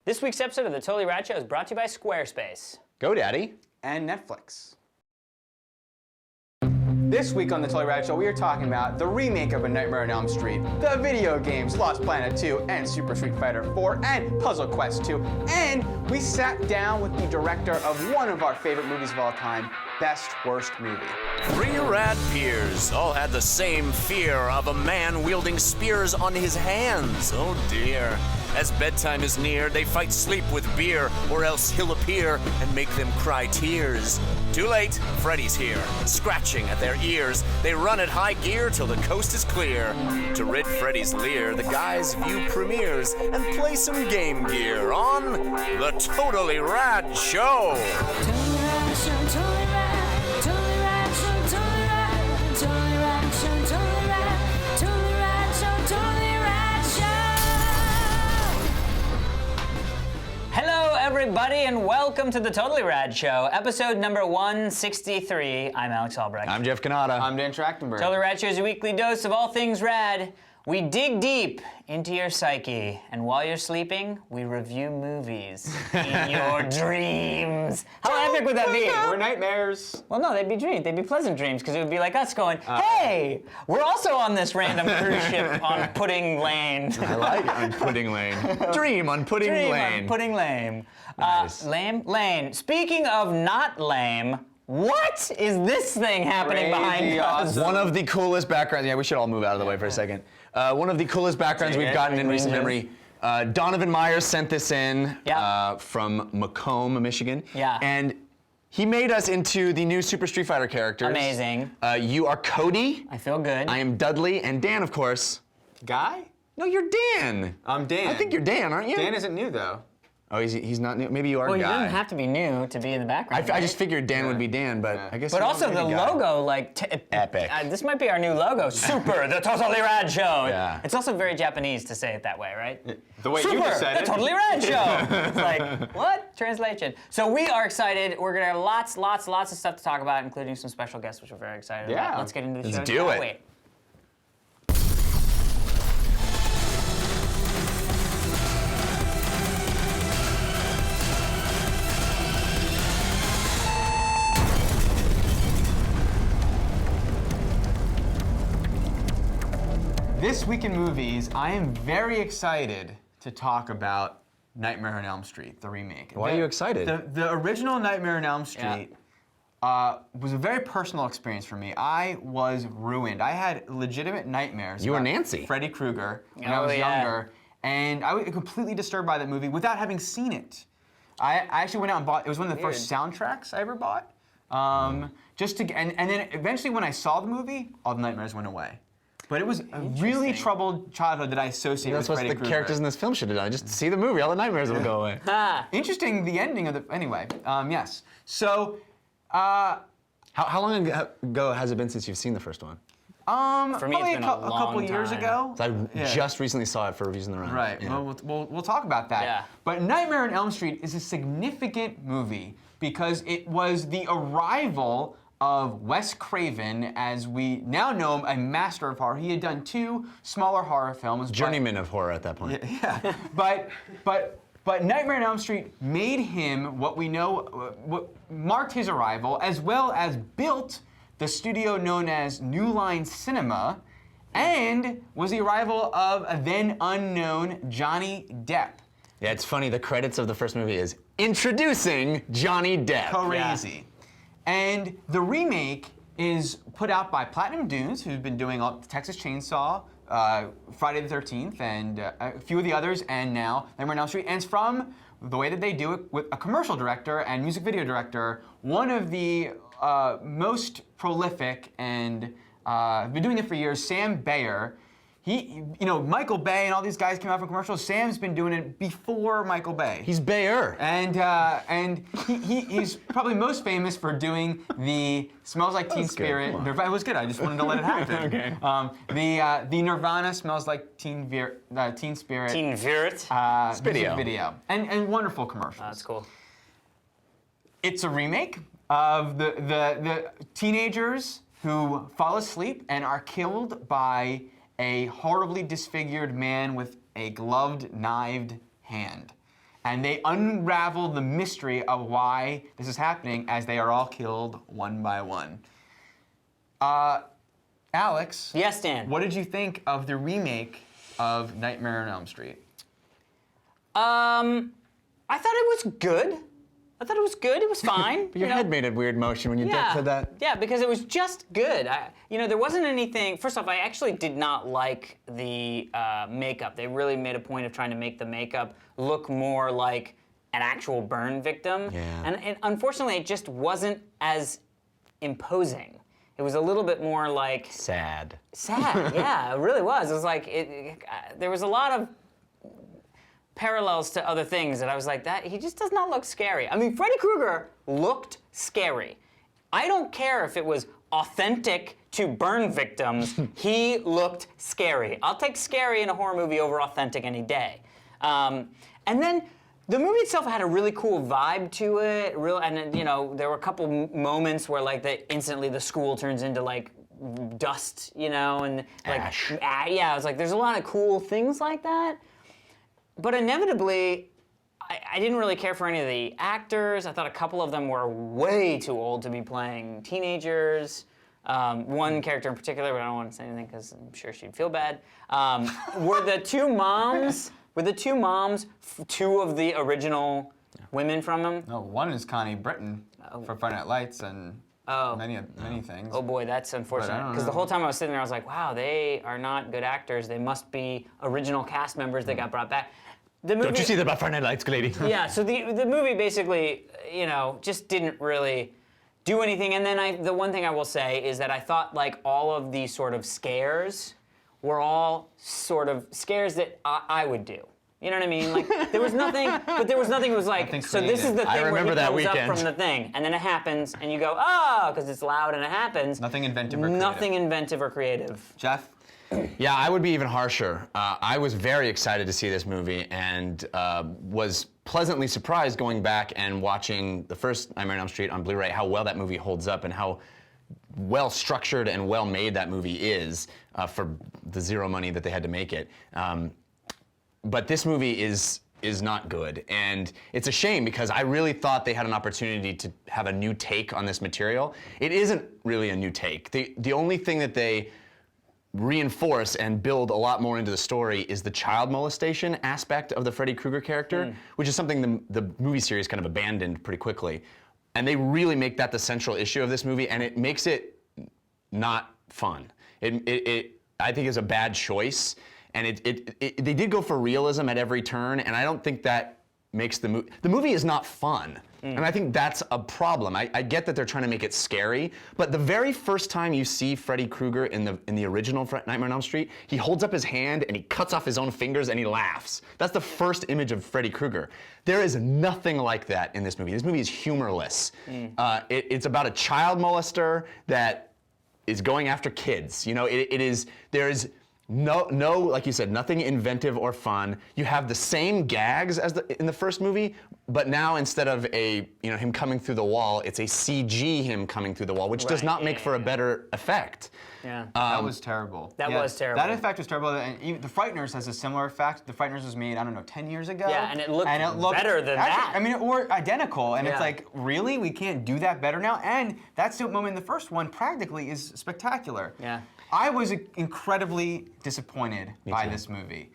This week's episode of The Totally Rad Show is brought to you by Squarespace. GoDaddy. And Netflix. This week on The Totally Rad Show, we are talking about the remake of A Nightmare on Elm Street, the video games Lost Planet 2 and Super Street Fighter 4 and Puzzle Quest 2, and we sat down with the director of one of our favorite movies of all time, Best Worst Movie. Three rad peers all had the same fear of a man wielding spears on his hands. Oh dear. As bedtime is near, they fight sleep with beer, or else he'll appear and make them cry tears. Too late, Freddy's here, scratching at their ears. They run at high gear till the coast is clear. To rid Freddy's leer, the guys view premieres and play some Game Gear on The Totally Rad Show. Hello, everybody, and welcome to The Totally Rad Show, episode number 163. I'm Alex Albrecht. I'm Jeff Canada. I'm Dan Trachtenberg. Totally Rad Show is your weekly dose of all things rad. We dig deep into your psyche, and while you're sleeping, we review movies in your dreams. How epic would that be? We're nightmares. Well, no, they'd be dreams. They'd be pleasant dreams, because it would be like us going, hey, we're also on this random cruise ship on Pudding Lane. I like it. On Pudding Lane. Dream on Pudding Dream Lane. on Pudding Lane. Nice. Lame? Lane. Speaking of not lame, what is this thing happening behind us? Awesome. One of the coolest backgrounds. Yeah, we should all move out of the way for a second. One of the coolest backgrounds we've gotten in recent memory. Donovan Myers sent this in from Macomb, Michigan. Yeah. And he made us into the new Super Street Fighter characters. Amazing. You are Cody. I feel good. I am Dudley. And Dan, of course. Guy? No, you're Dan. I'm Dan. I think you're Dan, aren't you? Dan isn't new, though. Oh, he's not new. Maybe you are Well, Guy. you didn't have to be new to be in the background. I just figured Dan would be Dan, but I guess. But you also don't the need a Guy. logo, like, Epic. This might be our new logo. Super, the Totally Rad Show. Yeah. It's also very Japanese to say it that way, right? The way Super, you just said the it. Totally Rad Show. It's like, what? Translation. So we are excited. We're gonna have lots of stuff to talk about, including some special guests, which we're very excited about. Let's get into the show. Let's do it. Wait. This week in movies, I am very excited to talk about Nightmare on Elm Street, the remake. Why are you excited? The original Nightmare on Elm Street was a very personal experience for me. I was ruined. I had legitimate nightmares. You were about Nancy. Freddy Krueger when I was younger, and I was completely disturbed by that movie without having seen it. I actually went out and bought. It was one of the first soundtracks I ever bought. Just to and then eventually when I saw the movie, all the nightmares went away. But it was a really troubled childhood that I associate That's with what Freddy the Krueger. characters in this film should have done. Just see the movie, all the nightmares will go away. Interesting, the ending of the. Anyway, yes. So, How long ago has it been since you've seen the first one? For me, probably it's been a couple years time. ago. I just recently saw it for Reviews in the Run. Right. Yeah. Well, we'll talk about that. Yeah. But Nightmare on Elm Street is a significant movie because it was the arrival of Wes Craven, as we now know him, a master of horror. He had done 2 smaller horror films. Journeyman of horror at that point. Yeah. But Nightmare on Elm Street made him what we know, what marked his arrival, as well as built the studio known as New Line Cinema, and was the arrival of a then unknown Johnny Depp. Yeah, it's funny. The credits of the first movie is introducing Johnny Depp. Crazy. And the remake is put out by Platinum Dunes, who's been doing all Texas Chainsaw, Friday the 13th, and a few of the others, and now Nightmare on Elm Street. And it's from the way that they do it with a commercial director and music video director, one of the most prolific and been doing it for years, Sam Bayer. He, Michael Bay and all these guys came out from commercials. Sam's been doing it before Michael Bay. He's Bayer. And he's probably most famous for doing the Smells Like Teen Spirit. It was good. I just wanted to let it happen. Okay. The Nirvana Smells Like Teen Spirit. Teen Spirit. Music video. And wonderful commercials. That's cool. It's a remake of the teenagers who fall asleep and are killed by a horribly disfigured man with a gloved, knived hand. And they unravel the mystery of why this is happening as they are all killed one by one. Alex. Yes, Dan. What did you think of the remake of Nightmare on Elm Street? I thought it was good. It was fine. But your head made a weird motion when you said that. Yeah, because it was just good. There wasn't anything. First off, I actually did not like the makeup. They really made a point of trying to make the makeup look more like an actual burn victim. Yeah. And unfortunately, it just wasn't as imposing. It was a little bit more like Sad. Yeah, it really was. It was like there was a lot of parallels to other things that I was like, that he just does not look scary. I mean, Freddy Krueger looked scary. I don't care if it was authentic to burn victims, he looked scary. I'll take scary in a horror movie over authentic any day. And then the movie itself had a really cool vibe to it, and there were a couple moments where instantly the school turns into like dust, and like ash. Yeah, I was like, there's a lot of cool things like that. But inevitably, I didn't really care for any of the actors. I thought a couple of them were way too old to be playing teenagers. One character in particular, but I don't want to say anything because I'm sure she'd feel bad. Were the two moms two of the original women from them? No, one is Connie Britton for Friday Night Lights and many things. Oh boy, that's unfortunate. Because the whole time I was sitting there, I was like, wow, they are not good actors. They must be original cast members that got brought back. The movie, Don't you see that about Friday Night Lights, lady? Yeah, so the movie basically, just didn't really do anything. And then the one thing I will say is that I thought like all of these sort of scares were all sort of scares that I would do. You know what I mean? Like there was nothing that was like, so this is the thing where he comes up from the thing, and then it happens, and you go, oh, because it's loud and it happens. Nothing inventive or creative. Nothing inventive or creative. Jeff? Yeah, I would be even harsher. I was very excited to see this movie and was pleasantly surprised going back and watching the first Nightmare on Elm Street on Blu-ray, how well that movie holds up and how well structured and well made that movie is for the zero money that they had to make it. But this movie is not good, and it's a shame because I really thought they had an opportunity to have a new take on this material. It isn't really a new take. The only thing that they reinforce and build a lot more into the story is the child molestation aspect of the Freddy Krueger character, which is something the movie series kind of abandoned pretty quickly. And they really make that the central issue of this movie, and it makes it not fun. It I think is a bad choice, and they did go for realism at every turn, and I don't think that makes the movie. The movie is not fun. And I think that's a problem. I get that they're trying to make it scary, but the very first time you see Freddy Krueger in the original Nightmare on Elm Street, he holds up his hand and he cuts off his own fingers and he laughs. That's the first image of Freddy Krueger. There is nothing like that in this movie. This movie is humorless. It's about a child molester that is going after kids. There is no, like you said, nothing inventive or fun. You have the same gags as in the first movie, but now instead of him coming through the wall, it's a CG him coming through the wall, which does not make for a better effect. Yeah. That was terrible. That was terrible. That effect was terrible. And even The Frighteners has a similar effect. The Frighteners was made, 10 years ago. Yeah, and it looked better than that. I mean, or identical. And it's like, really? We can't do that better now? And that moment in the first one practically is spectacular. Yeah. I was incredibly disappointed by this movie.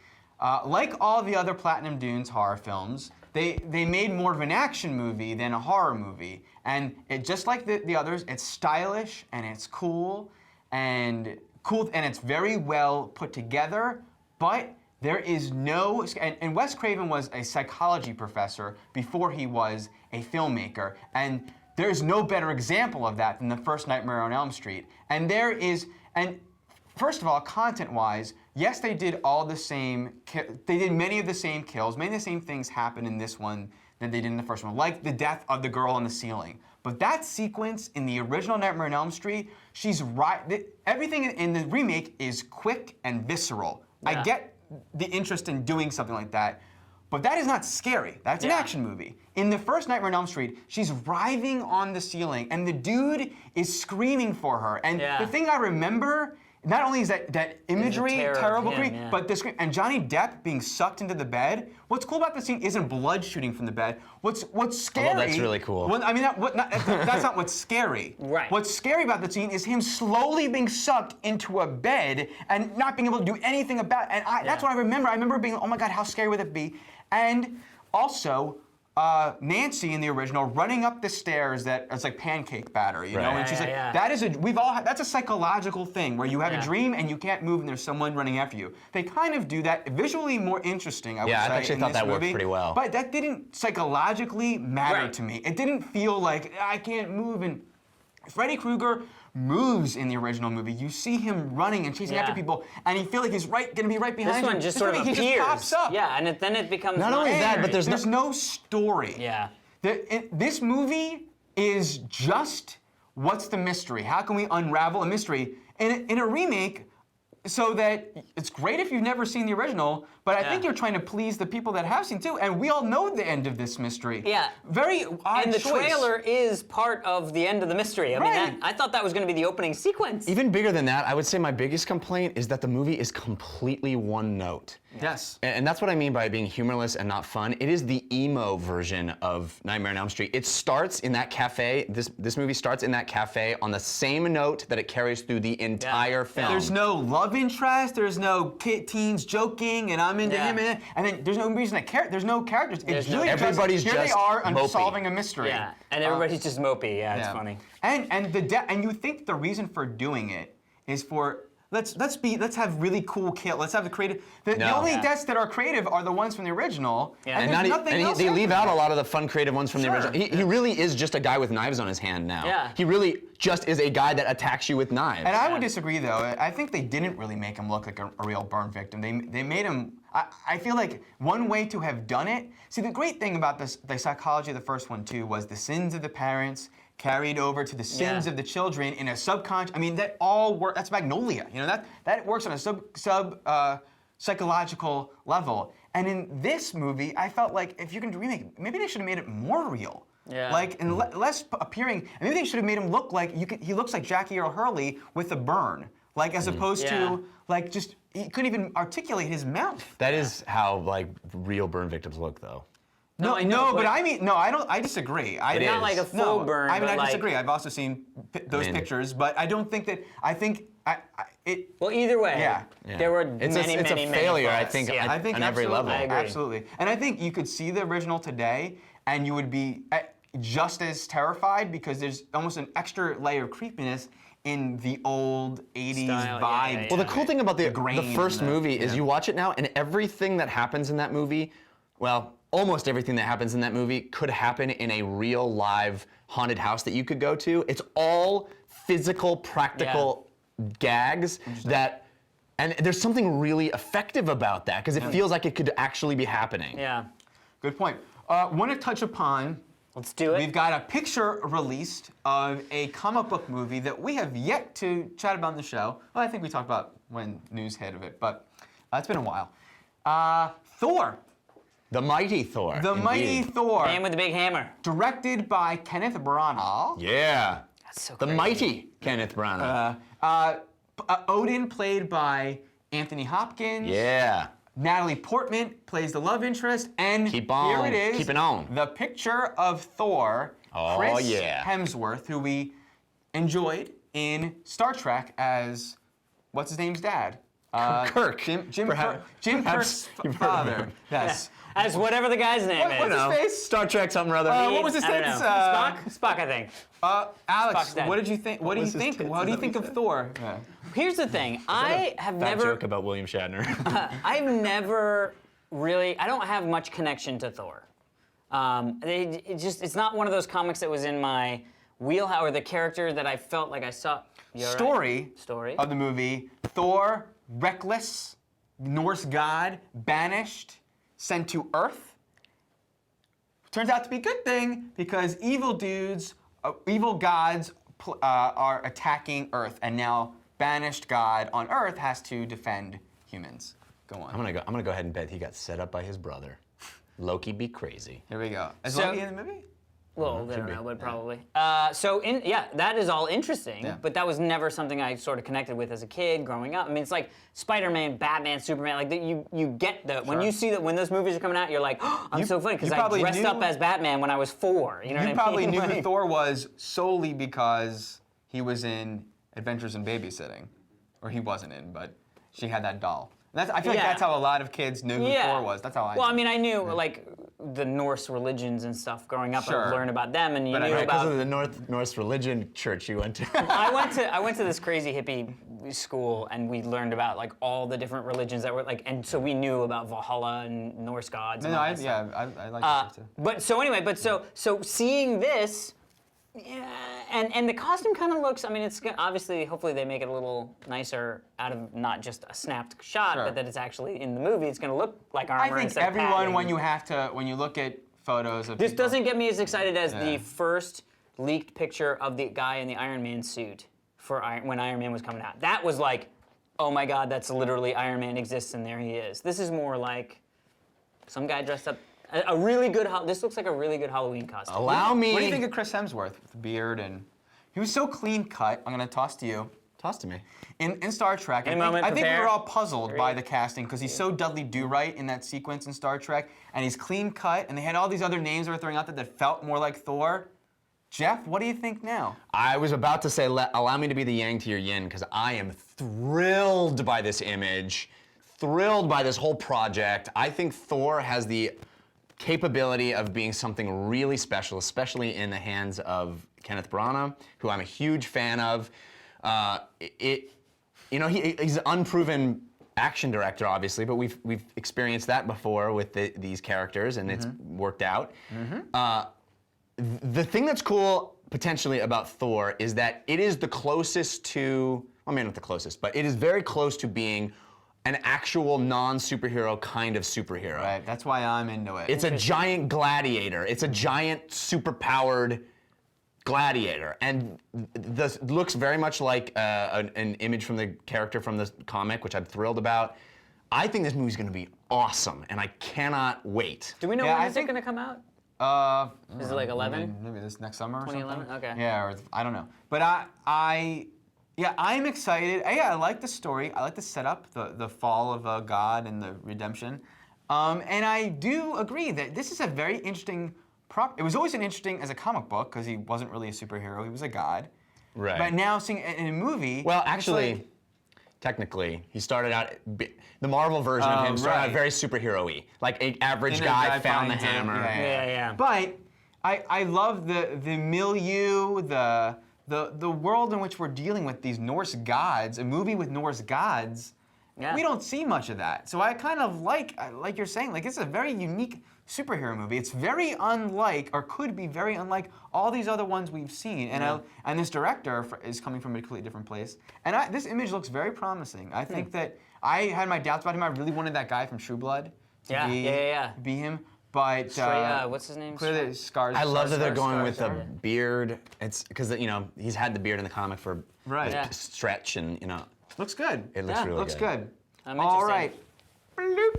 Like all the other Platinum Dunes horror films, they made more of an action movie than a horror movie. And just like the others, it's stylish and it's cool and it's very well put together, but there is no, and Wes Craven was a psychology professor before he was a filmmaker, and there's no better example of that than the first Nightmare on Elm Street. And first of all, content-wise, yes, they did all the same, they did many of the same kills, many of the same things happen in this one that they did in the first one, like the death of the girl on the ceiling. But that sequence in the original Nightmare on Elm Street, everything in the remake is quick and visceral. Yeah. I get the interest in doing something like that, but that is not scary. That's an action movie. In the first Nightmare on Elm Street, she's writhing on the ceiling, and the dude is screaming for her. And the thing I remember not only is that imagery terror of terrible, him, yeah. but the screen and Johnny Depp being sucked into the bed. What's cool about the scene isn't blood shooting from the bed. What's scary? Although that's really cool. Well, I mean, that's not what's scary. Right. What's scary about the scene is him slowly being sucked into a bed and not being able to do anything about it. And that's what I remember. I remember being, oh my God, how scary would it be? And also, Nancy in the original running up the stairs that it's like pancake batter, you know, Right. and she's like, Yeah. that is that's a psychological thing where you have a dream and you can't move and there's someone running after you. They kind of do that visually more interesting, I would say. Yeah, I actually in thought this that worked movie. pretty well. But that didn't psychologically matter Right. to me. It didn't feel like I can't move. And Freddy Krueger moves in the original movie. You see him running and chasing after people, and you feel like he's going to be right behind This you. one just sort of he appears. just pops up. Yeah, and then it becomes Not only that, but scary. There's no story. Yeah. This movie is just what's the mystery? How can we unravel a mystery in a remake? So that it's great if you've never seen the original, but I think you're trying to please the people that have seen too, and we all know the end of this mystery. Yeah. Very odd And the choice. trailer is part of the end of the mystery. I Right. mean, I thought that was going to be the opening sequence. Even bigger than that, I would say my biggest complaint is that the movie is completely one note. Yes. And that's what I mean by being humorless and not fun. It is the emo version of Nightmare on Elm Street. It starts in that cafe. This movie starts in that cafe on the same note that it carries through the entire film. There's no love interest. There's no teens joking, and I'm into him, and then there's no reason to care. There's no characters. It's no- really Everybody's here they just are mopey. solving a mystery. Yeah, and everybody's just mopey. Yeah, it's funny. And you think the reason for doing it is for let's have really cool kill. Let's have the creative. The only deaths that are creative are the ones from the original. Yeah. And, And, there's not, nothing else they leave after out a that. lot of the fun, creative ones from Sure. the original. He really is just a guy with knives on his hand now. Yeah. He really just is a guy that attacks you with knives. And I would disagree, though. I think they didn't really make him look like a real burn victim. They made him. I feel like one way to have done it. See, the great thing about the psychology of the first one too was the sins of the parents carried over to the sins of the children in a subconscious. I mean, that all work. That's Magnolia. You know that works on a psychological level. And in this movie, I felt like if you're going to remake, maybe they should have made it more real. Yeah. Like and less appearing. And maybe they should have made him look like he looks like Jackie Earle Hurley with a burn. Like as opposed to like just he couldn't even articulate his mouth. That is how like real burn victims look, though. No, I know, but but- I mean, no, I don't. I disagree. It Not is. like a full burn. I mean, but I like, disagree. I've also seen those pictures, but I don't think that. I think it. Well, either way, Yeah. there were It's many, a many failure, I faults. think, Yeah. I think on every absolutely, level. I agree. Absolutely, and I think you could see the original today, and you would be just as terrified because there's almost an extra layer of creepiness in the old '80s Style, vibe. yeah. Well, the cool thing about the grain first and the- movie is yeah. you watch it now, and everything that happens in that movie, well, almost everything that happens in that movie could happen in a real live haunted house that you could go to. It's all physical, practical gags that, and there's something really effective about that because it feels like it could actually be happening. Yeah. Good point. Want to touch upon. Let's do it. We've got a picture released of a comic book movie that we have yet to chat about on the show. Well, I think we talked about when news hit of it, but it's been a while. Thor. The Mighty Thor. The Mighty indeed. Thor. Man with the big hammer. Directed by Kenneth Branagh. Yeah. That's so The crazy. Mighty Kenneth Branagh. Odin, played by Anthony Hopkins. Yeah. Natalie Portman plays the love interest, and Keep on, here it is, keep it on. the picture of Thor, Oh, Chris yeah. Hemsworth, who we enjoyed in Star Trek as what's his name's dad? Kirk. Jim Perhaps- Kirk's perhaps you've heard of father. him. Yes. As whatever the guy's name What- is. what's his No. face? Star Trek, something or other. what was his I don't name? know. Spock? Spock, I think. Alex, Spock's dad. what did you think? What do you was his think? tits? What do Is you that think what of you Thor? Here's the thing. I have Bad never. joke about William Shatner. I've never really. I don't have much connection to Thor. It's not one of those comics that was in my wheelhouse or the character that I felt like I saw. You all right? Story of the movie: Thor, reckless, Norse god, banished, sent to Earth. Turns out to be a good thing because evil dudes, evil gods are attacking Earth, and now banished god on Earth has to defend humans. Go on. I'm gonna go ahead and bet he got set up by his brother. Loki be crazy. Here we go. Is So- Loki in the movie? Well, they don't be. know, but probably. That is all interesting, Yeah. but that was never something I sort of connected with as a kid growing up. I mean, it's like Spider-Man, Batman, Superman. Like you get the when you see that when those movies are coming out, you're like, oh, I'm so funny because you I probably dressed knew- up as Batman when I was 4. You know what I You mean? probably knew who Like- Thor was solely because he was in Adventures in Babysitting, or he wasn't in, but she had that doll. I feel like Yeah. that's how a lot of kids knew who Thor was. That's how I. Well, knew. I mean, I knew like the Norse religions and stuff growing up. Sure. I learned about them, and you But I knew know Because about. of the Norse religion church you went to. I went to this crazy hippie school, and we learned about like all the different religions that were like, and so we knew about Valhalla and Norse gods. And all that stuff. I like that too. But so anyway, so seeing this, yeah, and the costume kind of looks. I mean, it's obviously, hopefully they make it a little nicer out of not just a snapped shot, Sure. but that it's actually in the movie. It's going to look like armor. I think instead of everyone, padding. when you look at photos of This people- doesn't get me as excited as Yeah. the first leaked picture of the guy in the Iron Man suit for when Iron Man was coming out. That was like, oh my God, that's literally Iron Man exists and there he is. This is more like some guy dressed up. A really good. This looks like a really good Halloween costume. Allow me. What do you think of Chris Hemsworth with the beard and? He was so clean cut. I'm gonna toss to you. Toss to me. In Star Trek, In a moment, I think we prepare. were all puzzled by the casting because he's so Dudley Do-Right in that sequence in Star Trek, and he's clean cut, and they had all these other names they were throwing out there that felt more like Thor. Jeff, what do you think now? I was about to say, allow me to be the yang to your yin, because I am thrilled by this image, thrilled by this whole project. I think Thor has the capability of being something really special, especially in the hands of Kenneth Branagh, who I'm a huge fan of. He's an unproven action director, obviously, but we've experienced that before with these characters, and it's worked out. The thing that's cool potentially about Thor is that it is the closest to, well, maybe not the closest, but it is very close to being an actual non-superhero kind of superhero. Right, that's why I'm into it. It's a giant gladiator. It's a giant superpowered gladiator, and this looks very much like an image from the character from the comic, which I'm thrilled about. I think this movie's going to be awesome, and I cannot wait. Do we know Yeah, when I is think- it going to come out? Is it like 11? Maybe this next summer or 2011? something. Okay. Yeah, or I don't know. But I'm excited. I like the story. I like the setup, the fall of a god and the redemption. And I do agree that this is a very interesting It was always interesting as a comic book because he wasn't really a superhero. He was a god. Right. But now seeing it in a movie. Well, it's actually, like- technically, he started out. The Marvel version of him started out right. very superhero-y. Like an average And the guy guy found the finds it, hammer. Yeah. But I love the milieu, the world in which we're dealing with these Norse gods. A movie with Norse gods. Yeah. We don't see much of that. So I kind of like you're saying, like it's a very unique superhero movie. It's very unlike, or could be very unlike, all these other ones we've seen. And and this director is coming from a completely different place. And this image looks very promising. I think that I had my doubts about him. I really wanted that guy from True Blood to be him. But what's his name? clearly scars. I love that they're going Skarsgård. with the beard. It's because he's had the beard in the comic for Right. a Yeah. stretch, and Looks good. it looks really Looks good. I'm All interested. right. Bloop.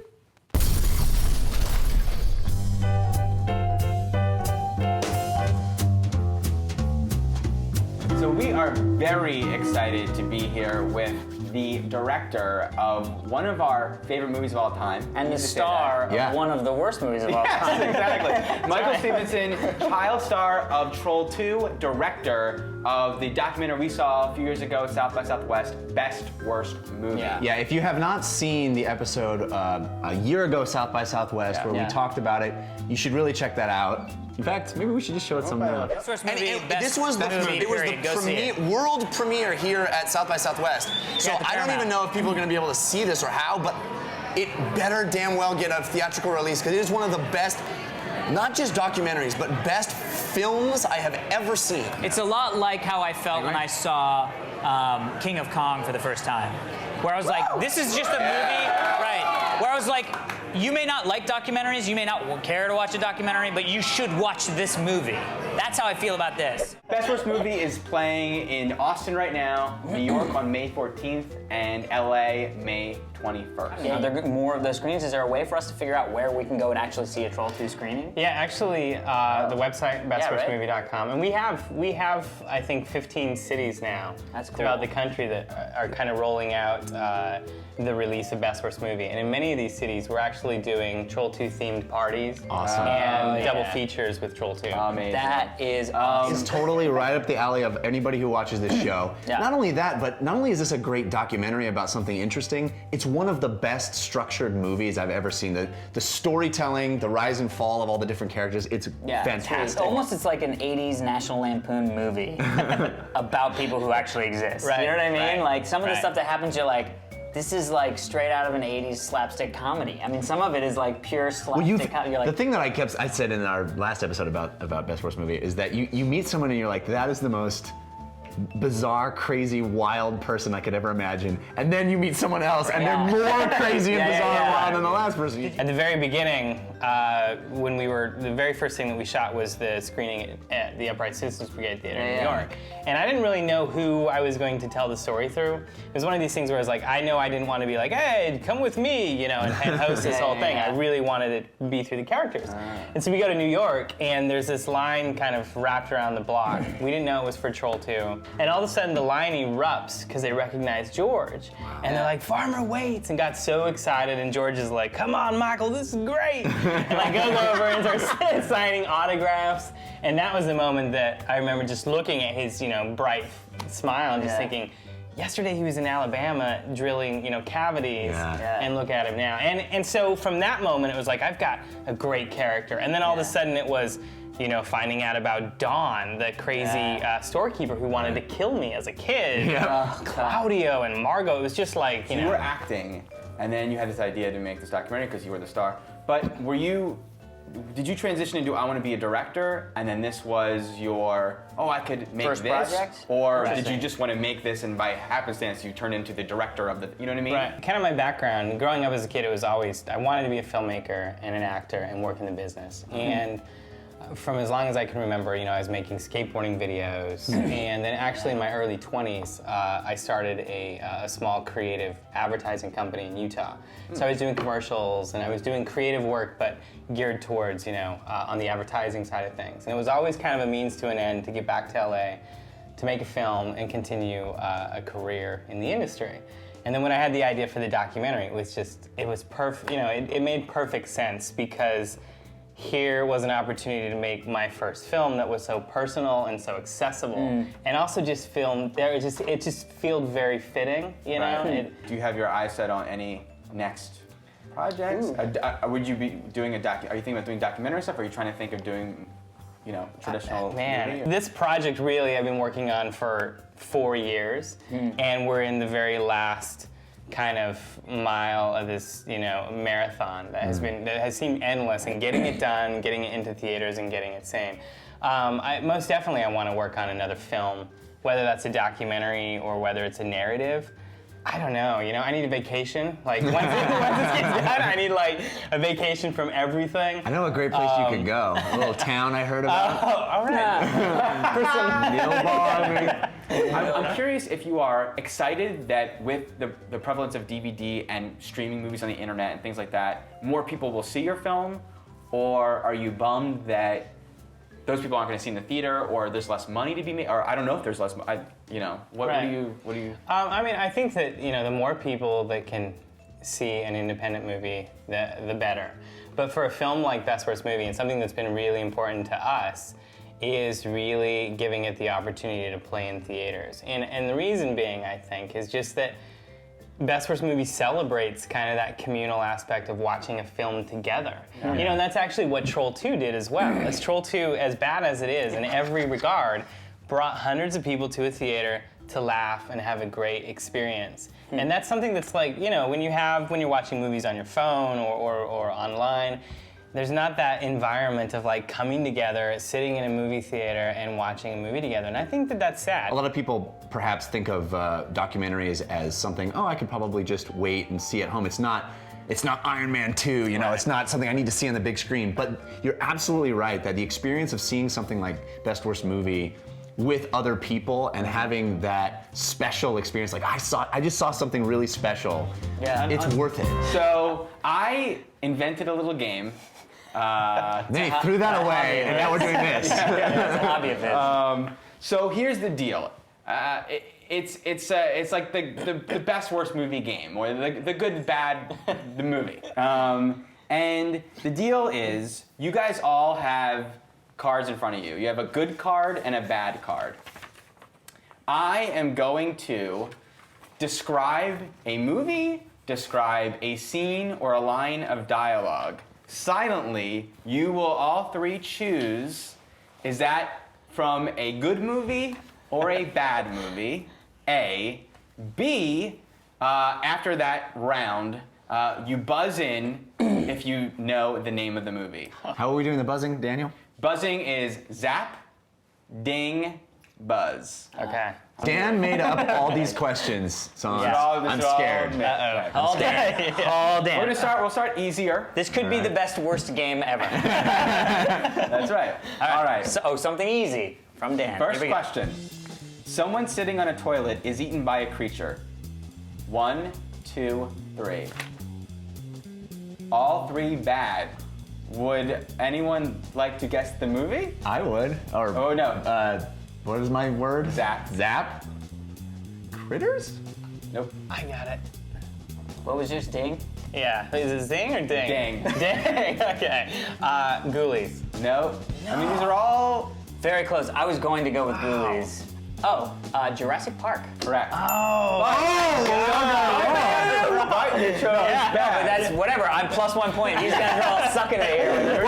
So we are very excited to be here with the director of one of our favorite movies of all time. And the Need to say star that. Yeah. of one of the worst movies of all Yes, time. exactly. Michael Stevenson, child star of Troll 2, director of the documentary we saw a few years ago, South by Southwest, Best Worst Movie. Yeah, if you have not seen the episode a year ago, South by Southwest, where Yeah. we talked about it, you should really check that out. In fact, maybe we should just show it some now. Best worst movie, best This was the movie, it was the period. Go see it. world premiere here at South by Southwest. So Yeah, the I don't Paramount. even know if people are going to be able to see this or how, but it better damn well get a theatrical release because it is one of the best, not just documentaries, but best films I have ever seen. It's a lot like how I felt when I saw King of Kong for the first time, where I was like, this is just a movie, right? Where I was like, you may not like documentaries, you may not care to watch a documentary, but you should watch this movie. That's how I feel about this. Best Worst Movie is playing in Austin right now, New York on May 14th, and LA May 21st. Are there more of those screenings? Is there a way for us to figure out where we can go and actually see a Troll 2 screening? Yeah, actually, the website bestworstmovie.com, and we have I think 15 cities now throughout the country that are kind of rolling out the release of Best Worst Movie. And in many of these cities, we're actually doing Troll 2 themed parties and double features with Troll 2. Amazing. That is awesome. It's totally right up the alley of anybody who watches this show. Not only that, but not only is this a great documentary about something interesting, it's one of the best structured movies I've ever seen. The storytelling, the rise and fall of all the different characters, it's fantastic. It's like an 80s National Lampoon movie about people who actually exist. Right, You know what I mean? right, Like some of the right. stuff that happens, you're like, this is like straight out of an 80s slapstick comedy. I mean, some of it is like pure slapstick comedy. You're like, the thing that I said in our last episode about Best Worst Movie is that you meet someone and you're like, that is the most bizarre, crazy, wild person I could ever imagine. And then you meet someone else and they're more crazy and bizarre and wild than the last person. At the very beginning, the very first thing that we shot was the screening at the Upright Citizens Brigade Theater in New York. And I didn't really know who I was going to tell the story through. It was one of these things where I was like, I know I didn't want to be like, hey, come with me, and host this whole thing. I really wanted it to be through the characters. And so we go to New York, and there's this line kind of wrapped around the block. We didn't know it was for Troll 2. And all of a sudden, the line erupts because they recognize George. And they're like, Farmer waits, and got so excited. And George is like, come on, Michael, this is great. And I go over and start signing autographs. And that was the moment that I remember just looking at his, bright smile and just thinking, yesterday he was in Alabama drilling, cavities, and look at him now. And so from that moment, it was like, I've got a great character. And then all of a sudden it was, finding out about Dawn, the crazy storekeeper who wanted to kill me as a kid. Claudio and Margot, it was just like, You were acting, and then you had this idea to make this documentary because you were the star. But did you transition into I want to be a director, and then this was your, I could make First this? project? Or did you just want to make this and by happenstance you turned into the director of the, you know what I mean? Right. Kind of my background, growing up as a kid, it was always, I wanted to be a filmmaker and an actor and work in the business. And from as long as I can remember, I was making skateboarding videos. And then actually in my early 20s, I started a small creative advertising company in Utah. So I was doing commercials and I was doing creative work, but geared towards, on the advertising side of things. And it was always kind of a means to an end to get back to LA, to make a film and continue a career in the industry. And then when I had the idea for the documentary, it was perfect, it made perfect sense because here was an opportunity to make my first film that was so personal and so accessible, and also just filmed there. It just felt very fitting, Right. Do you have your eyes set on any next projects? Would you be doing are you thinking about doing documentary stuff, or are you trying to think of doing, traditional movie? This project really I've been working on for 4 years, and we're in the very last kind of mile of this, marathon that has seemed endless, and getting it done, getting it into theaters, and getting it seen. Most definitely, I want to work on another film, whether that's a documentary or whether it's a narrative. I don't know. I need a vacation. Like once this gets done, I need like a vacation from everything. I know a great place you could go. A little town I heard about. All right. For some meal bar. I'm curious if you are excited that with the prevalence of DVD and streaming movies on the internet and things like that, more people will see your film, or are you bummed that those people aren't going to see in the theater, or there's less money to be made, or I don't know if there's less. What do you? I think that the more people that can see an independent movie, the better. But for a film like Best Worst Movie, and something that's been really important to us, is really giving it the opportunity to play in theaters. And the reason being, I think, is just that Best Worst Movie celebrates kind of that communal aspect of watching a film together. And that's actually what Troll 2 did as well. As Troll 2, as bad as it is in every regard, brought hundreds of people to a theater to laugh and have a great experience. And that's something that's like, when you're watching movies on your phone or online, there's not that environment of like coming together, sitting in a movie theater and watching a movie together. And I think that that's sad. A lot of people perhaps think of documentaries as something, I could probably just wait and see at home. It's not, it's not Iron Man 2, you know, it's not something I need to see on the big screen. But you're absolutely right that the experience of seeing something like Best Worst Movie with other people and having that special experience, like I just saw something really special. Yeah. It's worth it. So I invented a little game. Then he threw that away, and now we're doing this. It's a hobby of his. So here's the deal. It's like the best worst movie game, or the good bad the movie. And the deal is, you guys all have cards in front of you. You have a good card and a bad card. I am going to describe a movie, describe a scene or a line of dialogue. Silently, you will all three choose, is that from a good movie or a bad movie? A. B, after that round, you buzz in if you know the name of the movie. How are we doing the buzzing, Daniel? Buzzing is zap, ding, buzz. Okay. Dan made up all these questions, so I'm scared. All Dan. All Dan. We'll start easier. This could be the best worst game ever. That's right. All right. So, something easy from Dan. First Here we go. question. Someone sitting on a toilet is eaten by a creature. 1, 2, 3. All three bad. Would anyone like to guess the movie? I would. Or, Oh no. what is my word? Zap. Zap? Critters? Nope. I got it. What was yours, Ding? Yeah. Is it Zing or Ding? Ding. Ding. Okay. Ghoulies. No. I mean, these are all Very close. I was going to go with Ghoulies. Oh, Jurassic Park. correct. Yeah, no, but that's whatever. I'm plus 1 point. These guys are all sucking it here.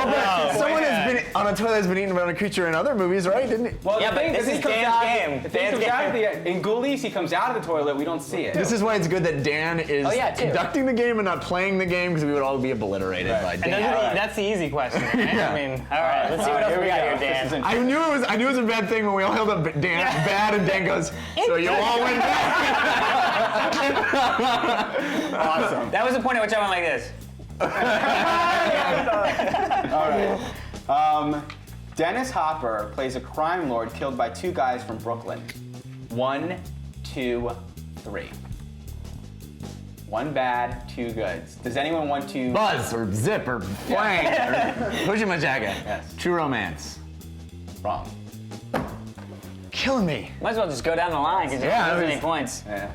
Someone has been on a toilet has been eaten by a creature in other movies, right? Didn't he? Well, Yeah, the but thing this is comes Dan's out- game. the thing Dan's comes out of game. in Ghoulies, he comes out of the toilet. We don't see it. This is why it's good that Dan is too. conducting the game and not playing the game, because we would all be obliterated by And Dan. that's the easy question, right? I mean, All right, let's see what else we got here, Dan. This is I knew it was a bad thing when we all held up Dan bad, and Dan goes, "So you all went bad." awesome. That was the point at which I went like this. All right. Dennis Hopper plays a crime lord killed by two guys from Brooklyn. 1, 2, 3. One bad, two goods. Does anyone want to? Buzz or zip or flang or pushing my jacket. Yes. True Romance. Wrong. Killing me. Might as well just go down the line because you Yeah, don't it lose any was- points. Yeah.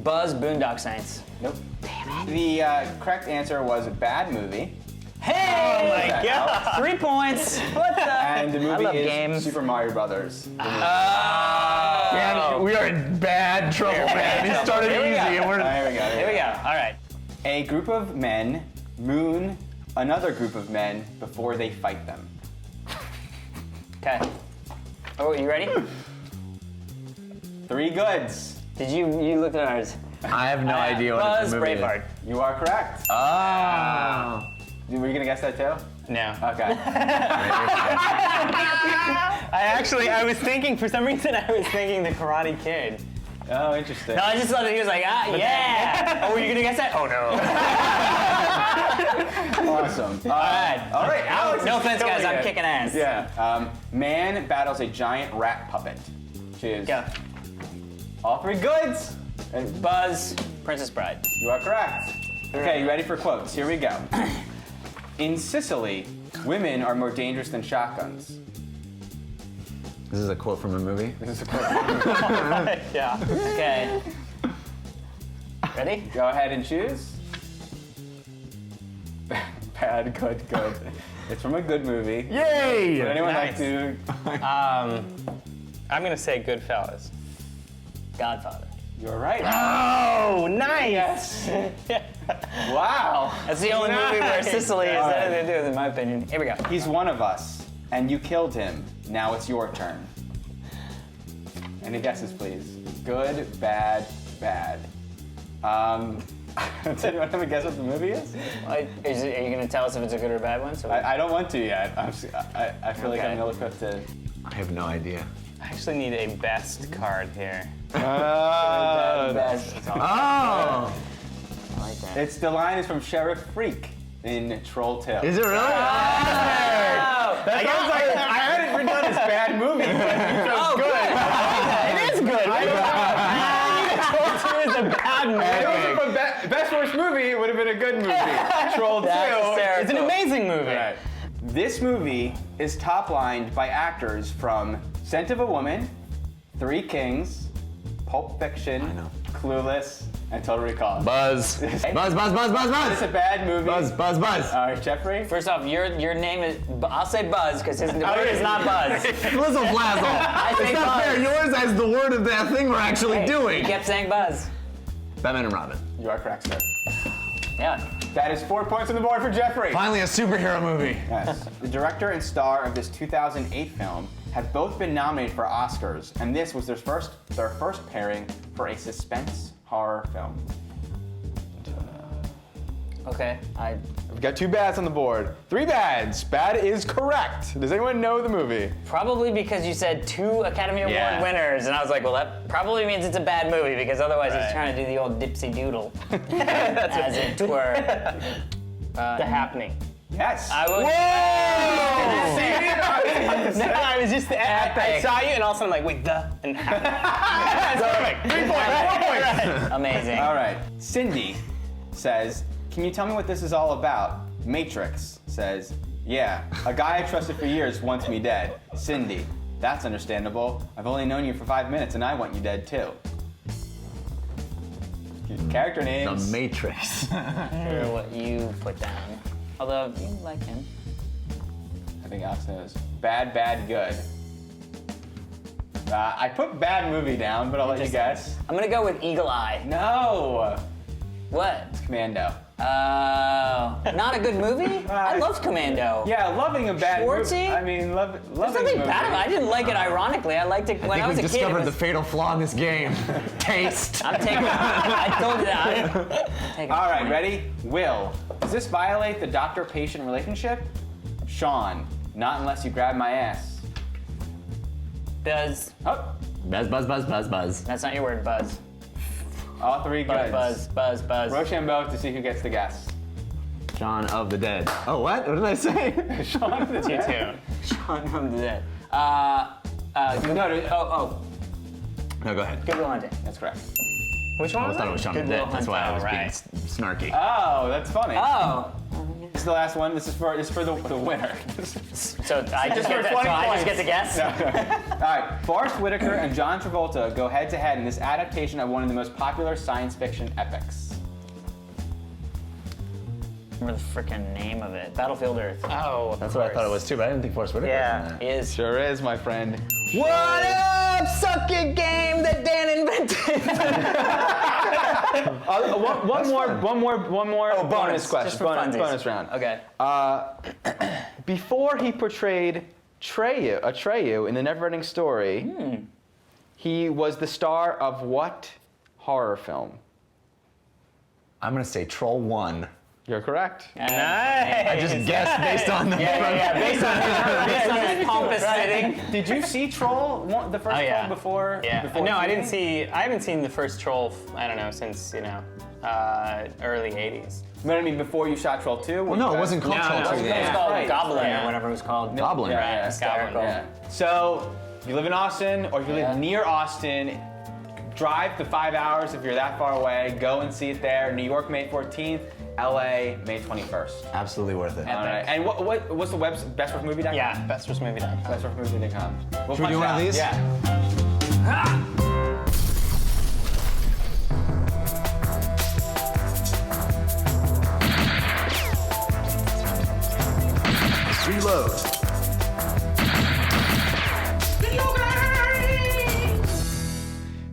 Buzz Boondock Saints. Nope. Damn it. The correct answer was a bad movie. Hey! my God. 3 points. What the? And the movie I love is games. Super Mario Brothers. Dan, we are in bad trouble, man. He started Here we easy, go. and we're. Here we go. Here we go. All right. A group of men moon another group of men before they fight them. Okay. Oh, you ready? 3 goods. Did you looked at ours? I have no idea what Buzz the movie Braveheart. You are correct. Oh. Were you gonna guess that too? no. Okay. I was thinking, for some reason, I was thinking the Karate Kid. Oh, interesting. No, I just love that he was like, yeah. Oh, were you gonna guess that? Oh no. Awesome. All right, Alex. No is offense, guys. killing I'm it. kicking ass. Yeah. Man battles a giant rat puppet. Choose. Go. All 3 goods. And Buzz, Princess Bride. you are correct. Okay, you ready for quotes? Here we go. In Sicily, women are more dangerous than shotguns. This is a quote from a movie. This is a quote. Yeah. Okay. Ready? Go ahead and choose. Bad, good. It's from a good movie. Yay! Would anyone Nice. like to? I'm gonna say Goodfellas. Godfather. You're right. Oh, nice! Wow. That's the only movie where Sicily has anything to do with it, in my opinion. Here we go. He's one of us, and you killed him. Now it's your turn. Any guesses, please? Good, bad, bad. Does anyone have a guess what the movie is? Are you going to tell us if it's a good or bad one? So I don't want to yet. I feel like I'm Okay. ill-equipped to. I have no idea. I actually need a best card here. best. Oh! It's the line is from Sheriff Freak in Troll 2. Is it really? I had it written down as bad movie, but it was good. It is good. Troll 2 is a bad movie. If it was best worst movie, it would have been a good movie. Troll 2 It's an amazing movie. Right. This movie is top-lined by actors from Scent of a Woman, Three Kings, Pulp Fiction, Clueless, and Total Recall. Buzz. Buzz, buzz, buzz, buzz, buzz. It's a bad movie. Buzz, buzz, buzz. All right, Jeffrey. First off, your name is, I'll say Buzz, because his word is not Buzz. Flizzle flazzle. I say It's not Buzz. fair. Yours has the word of that thing we're actually He doing. kept saying Buzz. Batman and Robin. You are correct, sir. Yeah. That is 4 points on the board for Jeffrey. Finally, a superhero movie. Yes. The director and star of this 2008 film have both been nominated for Oscars, and this was their first pairing for a suspense horror film. Okay. We've got 2 bads on the board. 3 bads. Bad is correct. Does anyone know the movie? Probably because you said 2 Academy Award winners, and I was like, well, that probably means it's a bad movie, because otherwise he's trying to do the old dipsy doodle, as it were. The Happening. Yes. I would. No, I was just I saw you, and all of a sudden I'm like, wait, the and Happening. Perfect. 3 points. 4 points. Amazing. All right. Cindy says, can you tell me what this is all about? Matrix says, yeah, a guy I trusted for years wants me dead. Cindy, that's understandable. I've only known you for 5 minutes and I want you dead too. Character names. The Matrix. Sure what you put down. Although, you like him. I think Alex knows. Bad, bad, good. I put bad movie down, but I'll let you guess. I'm gonna go with Eagle Eye. No. What? Commando. Not a good movie? I loved Commando. Yeah, loving a bad Schwartzy? movie. I mean, loving There's nothing a movie. bad about it. I didn't like it ironically. I liked it when I was a we kid. discovered It the was- fatal flaw in this game. Taste. I'm taking I told you that. All right, ready? Will, does this violate the doctor-patient relationship? Sean, not unless you grab my ass. Buzz. Oh, Buzz, buzz, buzz, buzz, buzz. That's not your word, Buzz. all 3 Buzz, goods. buzz, buzz, buzz. Rochambeau to see who gets the guess. Shaun of the Dead. Oh, what? What did I say? Sean, You too. Shaun of the Dead. No, go ahead. Good Will Hunting. That's correct. Which one I was thought it it? was Shaun of Good the Dead. Will That's why I was Hunting. being snarky. Oh, that's funny. Oh. This is the last one. This is for the winner. So I just for get 20 to, I just get points. to guess? All right, Forrest Whitaker and John Travolta go head-to-head in this adaptation of one of the most popular science fiction epics. Remember the freaking name of it. Battlefield Earth. Oh, That's what I thought it was too, but I didn't think Forrest Whitaker was in Yeah, that. it is. Sure is, my friend. What up, suck your game that Dan invented? One more bonus question. Just for bonus, funsies. bonus round. Okay. Before he portrayed Atreyu in the Neverending Story, he was the star of what horror film? I'm gonna say Troll 1. You're correct. nice. I just guessed based on the Yeah, based on his pompous sitting. Did you see Troll, the first Oh, yeah. Troll before? Yeah. Before No, I seeing didn't see. I haven't seen the first Troll. I don't know since early '80s. But I mean, before you shot Troll 2? Well, no, it wasn't called No, Troll no, 2. It was Yeah. called Right. Goblin Yeah. or whatever it was called. Goblin. Yeah, hysterical. yeah. So, you live in Austin, or you live near Austin, drive the 5 hours if you're that far away, go and see it there. New York, May 14th, LA, May 21st. Absolutely worth it. All right. And what's the website? bestworthmovie.com? Yeah, bestworstmovie.com. Bestworthmovie.com. We'll Should we punch do it one of out. these? Yeah. Reload.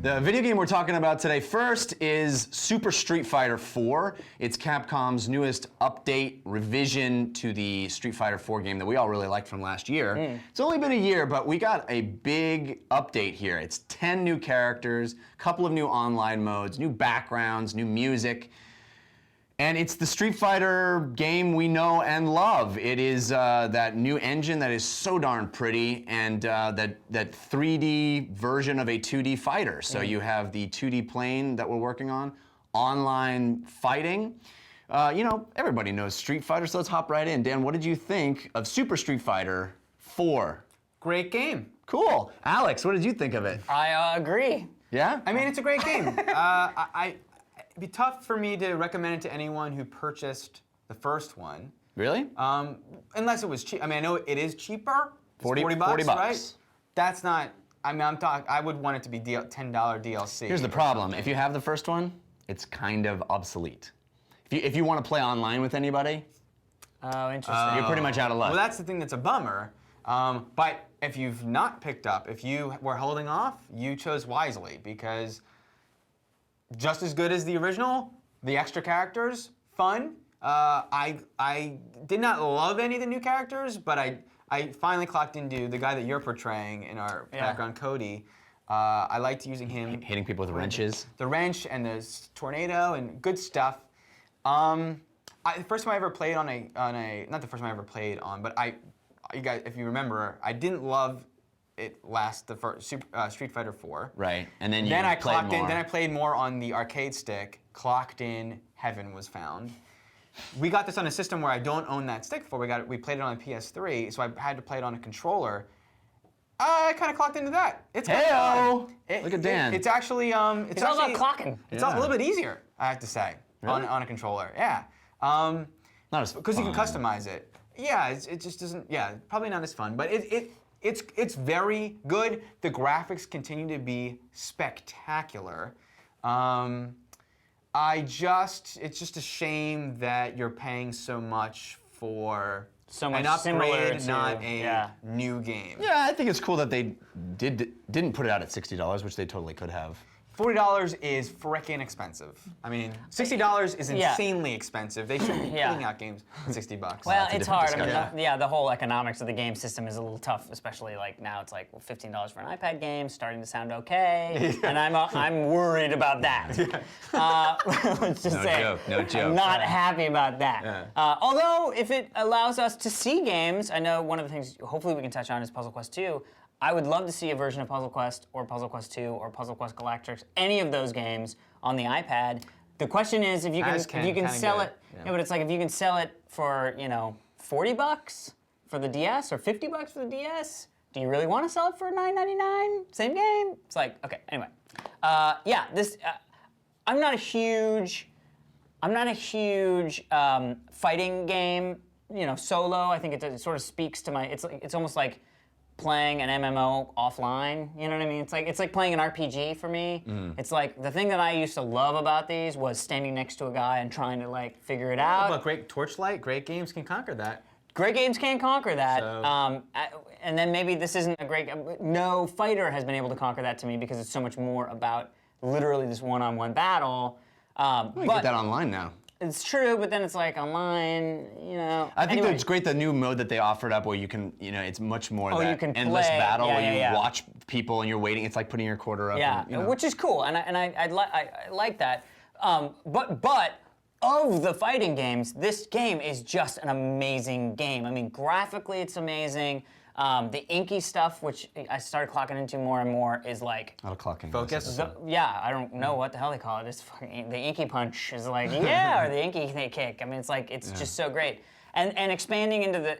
The video game we're talking about today first is Super Street Fighter 4. It's Capcom's newest update, revision to the Street Fighter 4 game that we all really liked from last year. It's only been a year, but we got a big update here. It's 10 new characters, a couple of new online modes, new backgrounds, new music. And it's the Street Fighter game we know and love. It is that new engine that is so darn pretty, and that 3D version of a 2D fighter. So you have the 2D plane that we're working on, online fighting. Everybody knows Street Fighter, so let's hop right in. Dan, what did you think of Super Street Fighter 4? Great game. Cool. Alex, what did you think of it? I agree. Yeah? I mean, it's a great game. It'd be tough for me to recommend it to anyone who purchased the first one. Really? Unless it was cheap. I mean, I know it is cheaper. It's 40 bucks, 40 bucks. right? That's not. I mean, I would want it to be $10 DLC. Here's the problem. If you have the first one, it's kind of obsolete. If you want to play online with anybody, Oh, interesting. you're pretty much out of luck. Well, that's the thing that's a bummer. But if you've not picked up, if you were holding off, you chose wisely because just as good as the original, the extra characters, fun. I did not love any of the new characters, but I finally clocked into the guy that you're portraying in our background, Cody. I liked using him. Hitting people with wrenches. The wrench and the tornado and good stuff. The first time I ever played on a not the first time I ever played on, but you guys, if you remember, I didn't love it the first Street Fighter 4. Right, and then you Then I played clocked more. in. Then I played more on the arcade stick. Clocked in. Heaven was found. We got this on a system where I don't own that stick for. We played it on a PS3, so I had to play it on a controller. I kind of clocked into that. It's kinda Hey-o! fun. Look at Dan. It's actually It's all about clocking. It's a little bit easier, I have to say, on a controller. Yeah. Not as Because you can fun. customize it. Yeah, it just doesn't. Yeah, probably not as fun, but it's very good. The graphics continue to be spectacular. It's just a shame that you're paying so much for So much an similar upgrade, to- not a yeah. new game. Yeah, I think it's cool that they didn't put it out at $60, which they totally could have. $40 is frickin' expensive. I mean, $60 is Yeah. insanely expensive. They should be Yeah. putting out games at $60. Well, that's a it's different hard. I mean, discussion. the whole economics of the game system is a little tough, especially like now. It's like $15 for an iPad game, starting to sound okay, and I'm worried about that. Let's just No say, joke, no joke. I'm not happy about that. Yeah. Although, if it allows us to see games, I know one of the things hopefully we can touch on is Puzzle Quest 2. I would love to see a version of Puzzle Quest or Puzzle Quest 2 or Puzzle Quest Galactrix, any of those games on the iPad. The question is if you can kinda sell good. it. Yeah. Yeah, but it's like if you can sell it for, $40 for the DS or $50 for the DS, do you really want to sell it for $9.99? Same game? It's like, okay, anyway. I'm not a huge fighting game, solo. I think it sort of speaks to it's almost like playing an MMO offline, you know what I mean? It's like playing an RPG for me. It's like the thing that I used to love about these was standing next to a guy and trying to figure it out. But great Torchlight, great games can conquer that. Great games can conquer that. So- And then maybe this isn't a great. No fighter has been able to conquer that to me because it's so much more about literally this one-on-one battle. You can get that online now. It's true, but then it's like online, I think Anyway. it's great the new mode that they offered up where you can, it's much more Oh, that you can endless play. battle Yeah, where yeah, you yeah. watch people and you're waiting. It's like putting your quarter up. Yeah, and, which is cool, and I like that. But of the fighting games, this game is just an amazing game. I mean, graphically, it's amazing. The inky stuff, which I started clocking into more and more, is like. Not a clocking. Focus. Yeah, I don't know what the hell they call it. It's fucking, the inky punch is like, yeah, or the inky kick. I mean, it's just so great. And expanding into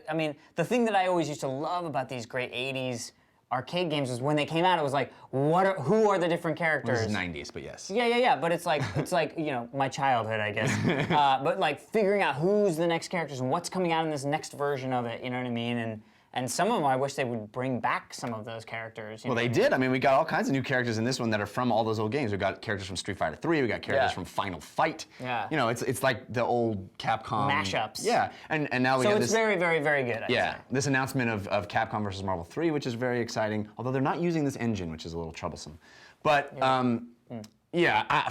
the thing that I always used to love about these great 80s arcade games was when they came out, it was like, who are the different characters? This is 90s, but yes. Yeah. But it's like my childhood, I guess. But like figuring out who's the next characters and what's coming out in this next version of it. You know what I mean? And some of them, I wish they would bring back some of those characters. Well, they did. I mean, we got all kinds of new characters in this one that are from all those old games. We got characters from Street Fighter 3. We got characters Yeah. from Final Fight. Yeah. It's like the old Capcom Mashups. Yeah, and now we So got it's this. very, very, very good. I'd Yeah, say. this announcement of Capcom versus Marvel 3, which is very exciting. Although they're not using this engine, which is a little troublesome. But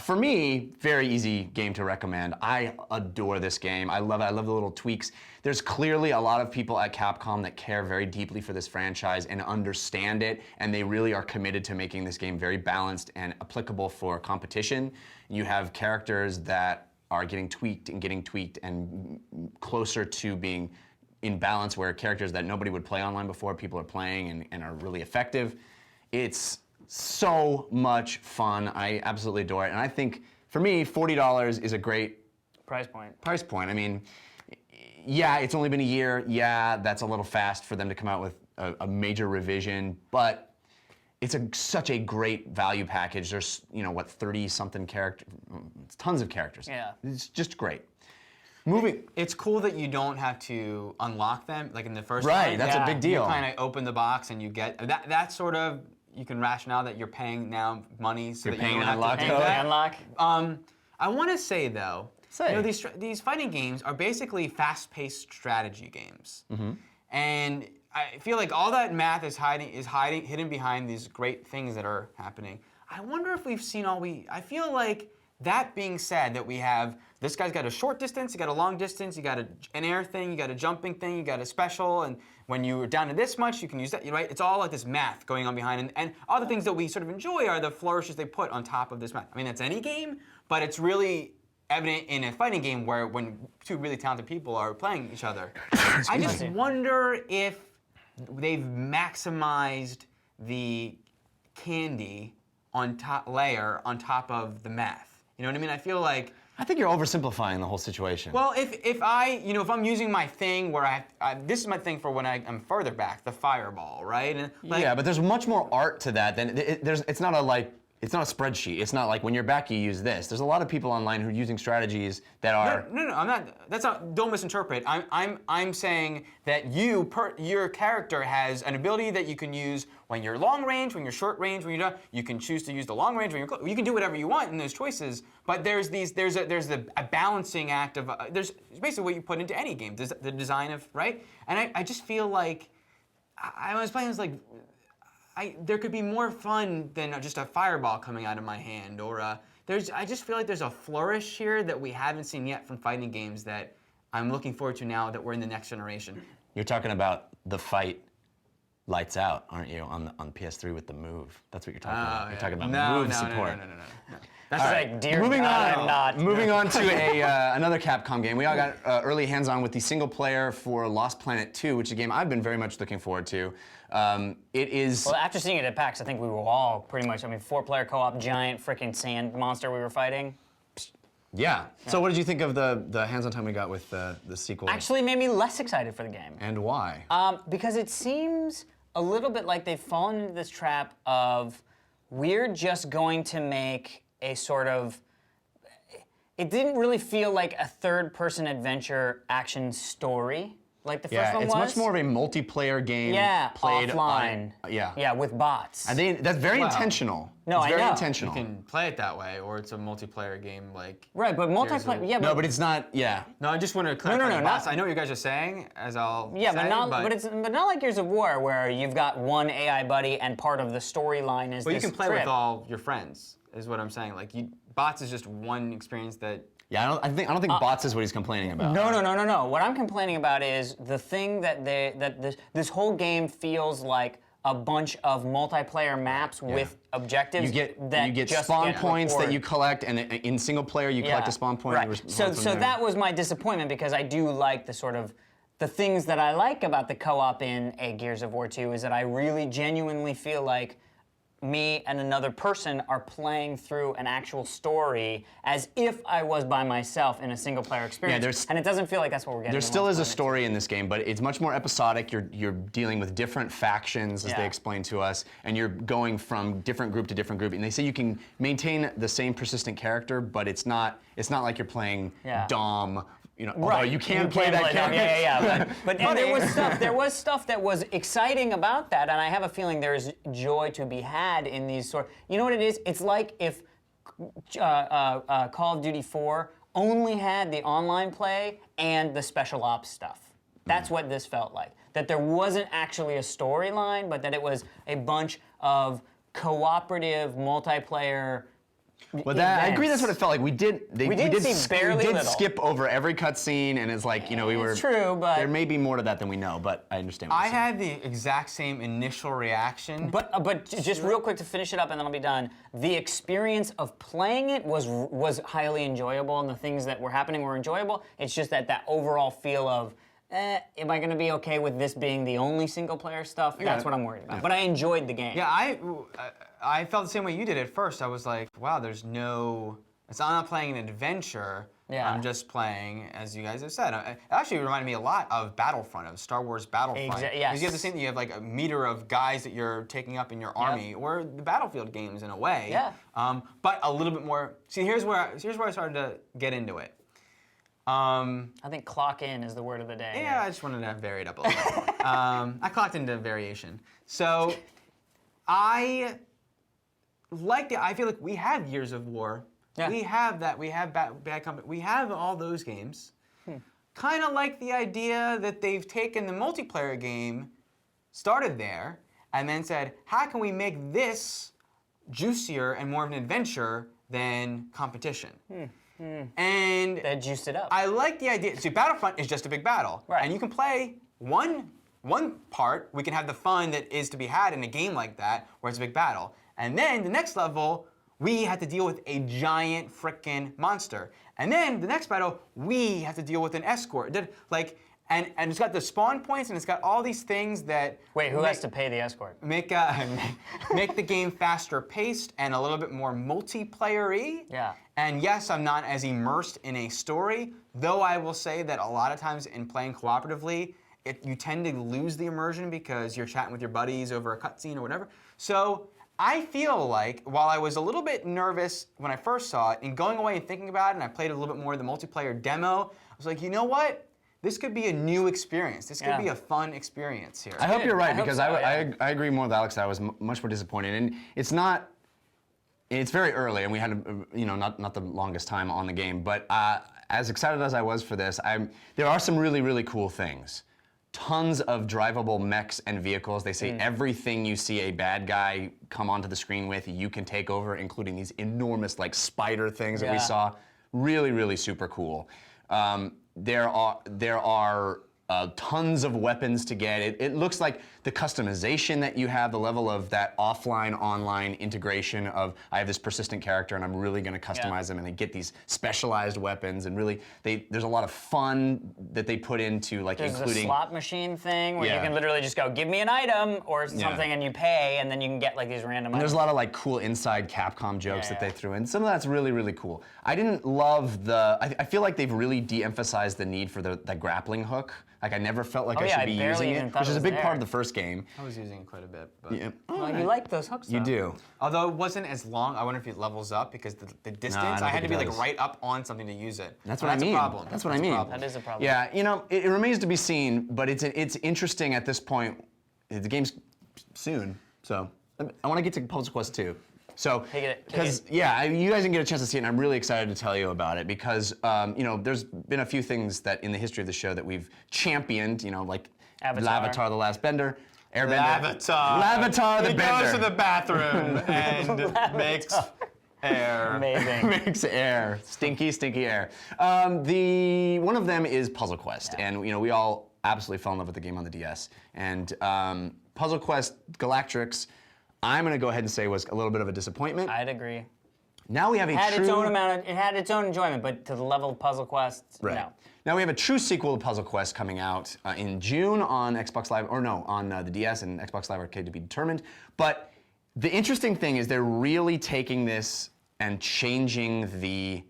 for me, very easy game to recommend. I adore this game. I love it. I love the little tweaks. There's clearly a lot of people at Capcom that care very deeply for this franchise and understand it, and they really are committed to making this game very balanced and applicable for competition. You have characters that are getting tweaked and closer to being in balance, where characters that nobody would play online before, people are playing and are really effective. It's so much fun. I absolutely adore it. And I think for me, $40 is a great Price point. price point. I mean, yeah, it's only been a year. Yeah, that's a little fast for them to come out with a major revision, but it's such a great value package. There's, 30-something characters, tons of characters. Yeah. It's just great. It's cool that you don't have to unlock them, like in the first Right, one. that's a big deal. You kind of open the box and you get that sort of, you can rationale that you're paying now money so You're that you paying don't an have to unlock pay code? that. Unlock. I want to say though, Say. these fighting games are basically fast-paced strategy games, and I feel like all that math is hidden behind these great things that are happening. I wonder if we've seen I feel like, that being said, that we have, this guy's got a short distance, you got a long distance, you got an air thing, you got a jumping thing, you got a special, and when you're down to this much, you can use that, right? It's all like this math going on behind, and all the things that we sort of enjoy are the flourishes they put on top of this math. I mean, that's any game, but it's really evident in a fighting game when two really talented people are playing each other. I just wonder if they've maximized the candy on top of the math. You know what I mean? I feel like, I think you're oversimplifying the whole situation. well, if I'm using my thing where this is my thing for when I'm further back, the fireball, right? And yeah, but there's much more art to that than it's not a spreadsheet. It's not like when you're back, you use this. There's a lot of people online who are using strategies that are. No, I'm not. That's not. Don't misinterpret. I'm saying that your character has an ability that you can use when you're long range, when you're short range, when you're not. You can choose to use the long range when you're close. You can do whatever you want in those choices. But there's a balancing act of there's basically what you put into any game. There's the design of, right. And I just feel like I was playing this like. There could be more fun than just a fireball coming out of my hand, or I just feel like there's a flourish here that we haven't seen yet from fighting games that I'm looking forward to now that we're in the next generation. You're talking about the fight Lights Out, aren't you, on PS3 with the move? That's what you're talking about. You're talking about move support. No. That's like, dear Moving God, on. I'm not. Moving on to another Capcom game. We all got early hands-on with the single player for Lost Planet 2, which is a game I've been very much looking forward to. It is. Well, after seeing it at PAX, I think we were all pretty much. I mean, 4-player co-op, giant freaking sand monster we were fighting. Yeah. So, what did you think of the hands-on time we got with the sequel? Actually, made me less excited for the game. And why? Because it seems a little bit like they've fallen into this trap of we're just going to make a sort of. It didn't really feel like a third-person adventure action story like the first one was. Yeah, it's much more of a multiplayer game. Yeah, played offline. Yeah, with bots. That's very intentional. No, it's I very know. intentional. You can play it that way, or it's a multiplayer game like. Right, but multiplayer. Yeah, No, but it's not. Yeah. No, I just want to clarify. no, the not- bots. I know what you guys are saying, as I'll. Yeah, say, but not like Gears of War, where you've got one AI buddy and part of the storyline is. But you this can play trip. with all your friends, is what I'm saying. Like, bots is just one experience that. Yeah, I don't think bots is what he's complaining about. No. What I'm complaining about is the thing that this whole game feels like a bunch of multiplayer maps with objectives. You get just spawn points that reported. you collect, and in single player you collect a spawn point. Right. And So that was my disappointment because I do like the things that I like about the co-op in a Gears of War 2 is that I really genuinely feel like me and another person are playing through an actual story as if I was by myself in a single-player experience. And it doesn't feel like that's what we're getting. There still is a story in this game, but it's much more episodic. You're dealing with different factions, as they explain to us, and you're going from different group to different group. And they say you can maintain the same persistent character, but it's not like you're playing Dom. Although you can play that character. Yeah. But and there was stuff that was exciting about that, and I have a feeling there's joy to be had in these sort. You know what it is? It's like if Call of Duty 4 only had the online play and the special ops stuff. That's what this felt like. That there wasn't actually a storyline, but that it was a bunch of cooperative multiplayer. Well, I agree. That's what it felt like. We did skip over every cutscene, and it's like we were. It's true, but there may be more to that than we know. But I understand. What I you're saying. had the exact same initial reaction. But just real quick to finish it up, and then I'll be done. The experience of playing it was highly enjoyable, and the things that were happening were enjoyable. It's just that overall feel of. Am I going to be okay with this being the only single-player stuff? That's what I'm worried about. But I enjoyed the game. Yeah, I felt the same way you did at first. I was like, wow, there's no So I'm not playing an adventure. Yeah. I'm just playing, as you guys have said. It actually reminded me a lot of Battlefront, of Star Wars Battlefront. Yes. Because you have the same thing. You have like a meter of guys that you're taking up in your army, or the Battlefield games in a way. Yeah. But a little bit more. See, here's where I started to get into it. I think clock in is the word of the day. Yeah, I just wanted to vary it up a little bit more. I clocked into variation. So I feel like we have Years of War. Yeah. We have that. We have Bad Company. We have all those games. Kind of like the idea that they've taken the multiplayer game, started there, and then said, how can we make this juicier and more of an adventure than competition? And They juiced it up. I like the idea. See, Battlefront is just a big battle. Right. And you can play one part. We can have the fun that is to be had in a game like that, where it's a big battle. And then the next level, we have to deal with a giant frickin' monster. And then the next battle, we have to deal with an escort. And it's got the spawn points, and it's got all these things that Wait, who has to pay the escort? make the game faster paced and a little bit more multiplayer-y. Yeah. And yes, I'm not as immersed in a story, though I will say that a lot of times in playing cooperatively, you tend to lose the immersion because you're chatting with your buddies over a cutscene or whatever. So I feel like while I was a little bit nervous when I first saw it, and going away and thinking about it, and I played a little bit more of the multiplayer demo, I was like, you know what? This could be a new experience. This could Yeah. be a fun experience here. I hope you're right, I hope because so, I agree more with Alex that I was much more disappointed. And it's very early, and we had not the longest time on the game. But as excited as I was for this, there are some really, really cool things. Tons of drivable mechs and vehicles. They say everything you see a bad guy come onto the screen with, you can take over, including these enormous like spider things that we Yeah. saw. Really, really super cool. There are tons of weapons to get. It looks like the customization that you have, the level of that offline-online integration of I have this persistent character and I'm really going to customize them, and they get these specialized weapons, and really there's a lot of fun that they put into like There's including a slot machine thing where Yeah. you can literally just go, give me an item or something, and you pay, and then you can get like these random And there's items. a lot of like cool inside Capcom jokes that Yeah. they threw in. Some of that's really, really cool. I didn't love I feel like they've really de-emphasized the need for the grappling hook. Like I never felt like I yeah, should I be barely using even it, thought which it is a was big there. part of the first game. I was using it quite a bit. But Yeah. Well, you like those hooks, You though. do. Although it wasn't as long, I wonder if it levels up because the distance, don't I had to think be it like does. right up on something to use it. That's And what I mean. a problem. That's what I a mean. problem. That is a problem. Yeah, it remains to be seen, but it's interesting at this point. The game's soon, so I want to get to Puzzle Quest 2. So, Take it. because you guys didn't get a chance to see it, and I'm really excited to tell you about it because there's been a few things that in the history of the show that we've championed, like Avatar. Lavatar the Last Bender, Airbender. Lavatar the he Bender. goes to the bathroom and makes air. Amazing. Makes air, stinky air. One of them is Puzzle Quest, and we all absolutely fell in love with the game on the DS. And Puzzle Quest Galactrix, I'm going to go ahead and say was a little bit of a disappointment. I'd agree. Now we have a It had true its own amount of, it had its own enjoyment, but to the level of Puzzle Quest, no. Now we have a true sequel to Puzzle Quest coming out in June on Xbox Live, on the DS and Xbox Live Arcade to be determined. But the interesting thing is they're really taking this and changing the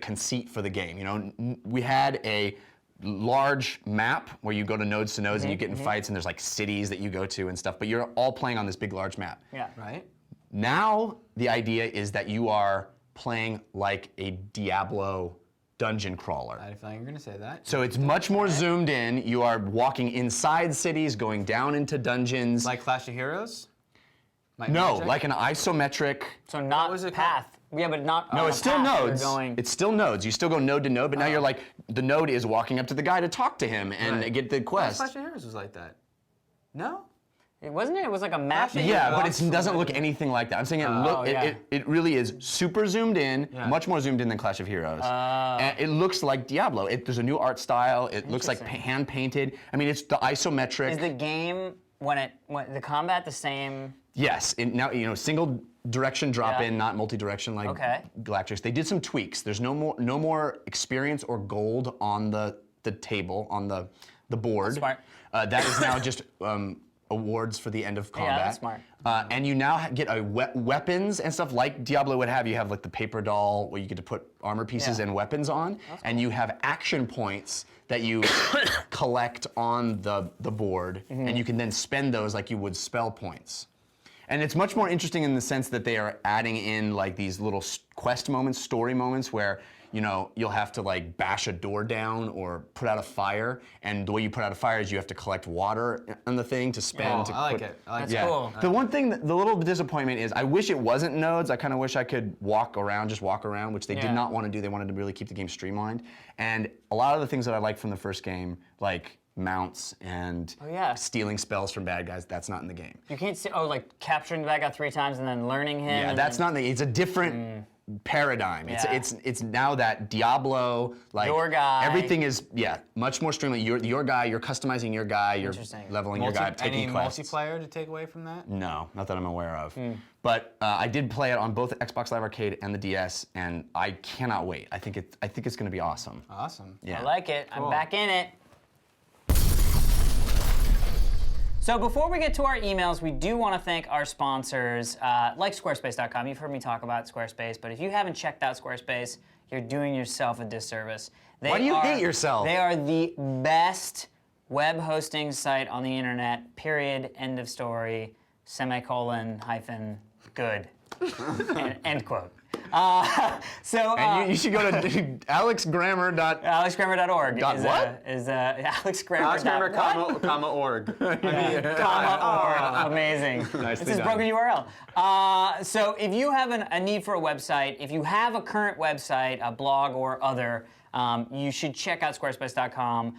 conceit for the game. We had a large map where you go to nodes and you get in fights, and there's like cities that you go to and stuff, but you're all playing on this big large map. Yeah. Right? Now the idea is that you are playing like a Diablo dungeon crawler. I feel like you're going to say that. So it's much more zoomed in. You are walking inside cities, going down into dungeons. Like Clash of Heroes? Might no, Magic? like an isometric. So not was it path. Yeah, but not No, on it's a still path, you're nodes. Going, It's still nodes. You still go node to node, but now you're like, the node is walking up to the guy to talk to him and Right. get the quest. Clash of Heroes was like that. No? wasn't it? It was like a map. that you Yeah, walked but it through. doesn't look anything like that. I'm saying it really is super zoomed in, Yeah. much more zoomed in than Clash of Heroes. And it looks like Diablo. There's a new art style. It looks like Interesting. hand painted. I mean, it's the isometric. Is the game when the combat the same? Yes, now single direction drop Yeah. in, not multi-direction like Okay. Galactrix. They did some tweaks. There's no more experience or gold on the table on the board. Smart. That is now just a awards for the end of combat. that's smart. And you now get weapons and stuff like Diablo would have. You have like the paper doll where you get to put armor pieces and weapons on, and you have action points that you collect on the board, and you can then spend those like you would spell points. And it's much more interesting in the sense that they are adding in like these little quest moments, story moments where, you know, you'll have to like bash a door down or put out a fire, and the way you put out a fire is you have to collect water on the thing to spend. I like it. I like That's cool. The one thing, the little disappointment is I wish it wasn't nodes. I kind of wish I could walk around, which they did not want to do. They wanted to really keep the game streamlined. And a lot of the things that I liked from the first game, like mounts and stealing spells from bad guys, that's not in the game. You can't see, like capturing the bad guy 3 times and then learning him. Yeah, that's not in the, it's a different paradigm. It's now that Diablo, like your guy. Everything is much more streamlined. Your guy, you're customizing your guy, you're leveling your guy, taking quests. Any multiplayer to take away from that? No, not that I'm aware of. But I did play it on both Xbox Live Arcade and the DS, and I cannot wait. I think it's going to be awesome. Awesome. Yeah. I like it. Cool. I'm back in it. So before we get to our emails, we do want to thank our sponsors, like Squarespace.com. You've heard me talk about Squarespace, but if you haven't checked out Squarespace, you're doing yourself a disservice. Why do you hate yourself? They are the best web hosting site on the internet, period, end of story, semicolon, hyphen, good, end quote. And you should go to alexgrammar. AlexGrammer.org Dot is what? AlexGrammer. comma org. Comma org. Amazing. Nicely This is done. broken URL. So if you have a need for a website, if you have a current website, a blog or other, you should check out Squarespace.com.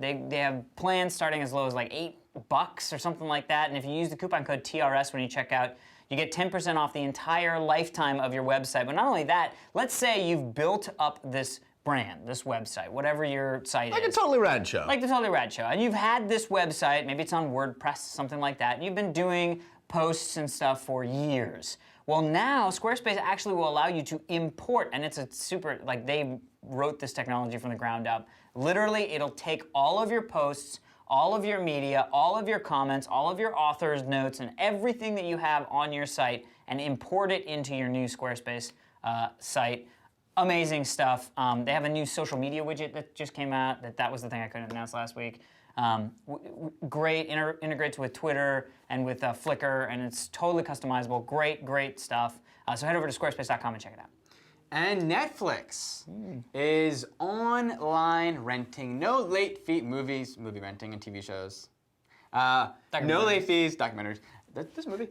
They have plans starting as low as like $8 or something like that. And if you use the coupon code TRS when you check out, you get 10% off the entire lifetime of your website. But not only that, let's say you've built up this brand, this website, whatever your site Like is. a Totally Rad show. Like the Totally Rad Show. And you've had this website, maybe it's on WordPress, something like that, and you've been doing posts and stuff for years. Well, now Squarespace actually will allow you to import, and it's a super, like they wrote this technology from the ground up. Literally, it'll take all of your posts, all of your media, all of your comments, all of your author's notes, and everything that you have on your site and import it into your new Squarespace site. Amazing stuff. They have a new social media widget that just came out. That was the thing I couldn't announce last week. Great, integrates with Twitter and with Flickr, and it's totally customizable. Great stuff. So head over to squarespace.com and check it out. And Netflix is online renting, no late fee movies, movie renting and TV shows. No late fees, documentaries. This movie.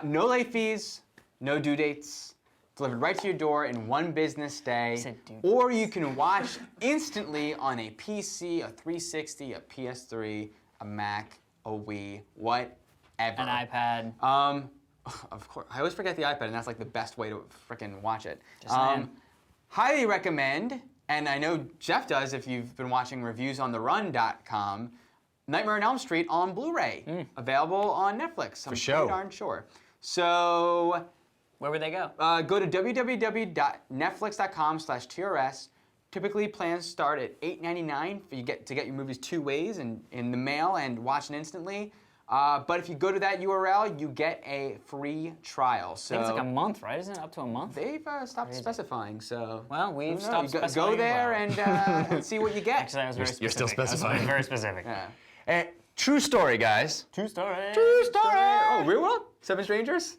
No late fees, no due dates, delivered right to your door in 1 business day. Or you can watch instantly on a PC, a 360, a PS3, a Mac, a Wii, whatever. An iPad. Of course, I always forget the iPad, and that's like the best way to freaking watch it. Just saying. Highly recommend, and I know Jeff does if you've been watching reviews on therun.com, Nightmare on Elm Street on Blu-ray, available on Netflix. I'm sure. pretty darn sure. So Where would they go? go to www.netflix.com/TRS. Typically, plans start at $8.99 for you to get your movies 2 ways in the mail and watch it instantly. But if you go to that URL, you get a free trial. So I think it's like a month, right? Isn't it up to a month? they've stopped specifying. So Well, we've who knows? stopped specifying Go there as well. and see what you get. Actually, I was very You're still specific. specifying. I was very specific. Yeah. True story, guys. True story. True story. Oh, real world? 7 Strangers?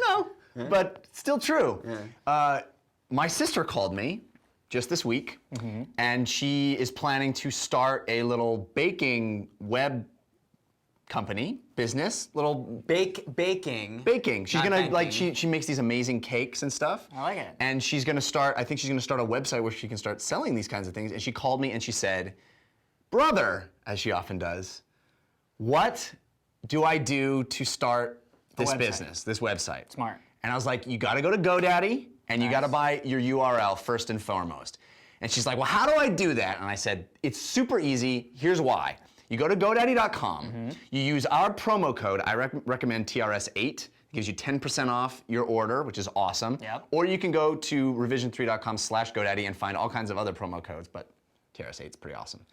No, but still true. My sister called me just this week, and she is planning to start a little baking web company, business, little Baking. She's Not gonna like banking. she makes these amazing cakes and stuff. I like it. And she's gonna start. I think she's gonna start a website where she can start selling these kinds of things. And she called me and she said, "Brother," as she often does, "what do I do to start this website. business, this website?" Smart. And I was like, "You got to go to GoDaddy and you got to buy your URL first and foremost." And she's like, "Well, how do I do that?" And I said, "It's super easy. Here's why." You go to GoDaddy.com, you use our promo code, I recommend TRS8, it gives you 10% off your order, which is awesome. Yep. Or you can go to revision3.com/GoDaddy and find all kinds of other promo codes, but TRS8 is pretty awesome.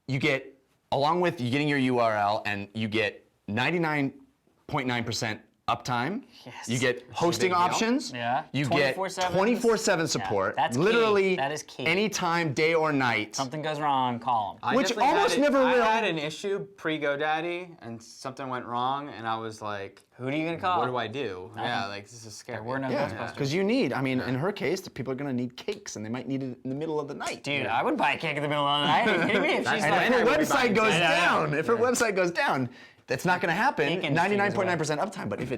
You get along with you getting your URL, and you get 99.9% uptime. Yes. You get hosting big deal. options. Yeah. You get 24/7. 24/7 support. that's key. Literally That is key. anytime, day or night. Something goes wrong, call them. I Which definitely almost had never will. I had an issue pre-GoDaddy, and something went wrong, and I was like, Who are you gonna call? what do I do? Yeah, like, this is scary. We're no Yeah, Ghostbusters. because you need, I mean, in her case, the people are gonna need cakes, and they might need it in the middle of the night. Dude, I would buy a cake in the middle of the night. Are you kidding me? If she's And like, if her I would be website buying goes cake. down, if her website goes down, that's not gonna happen. Cake industry goes 99.9% uptime, but if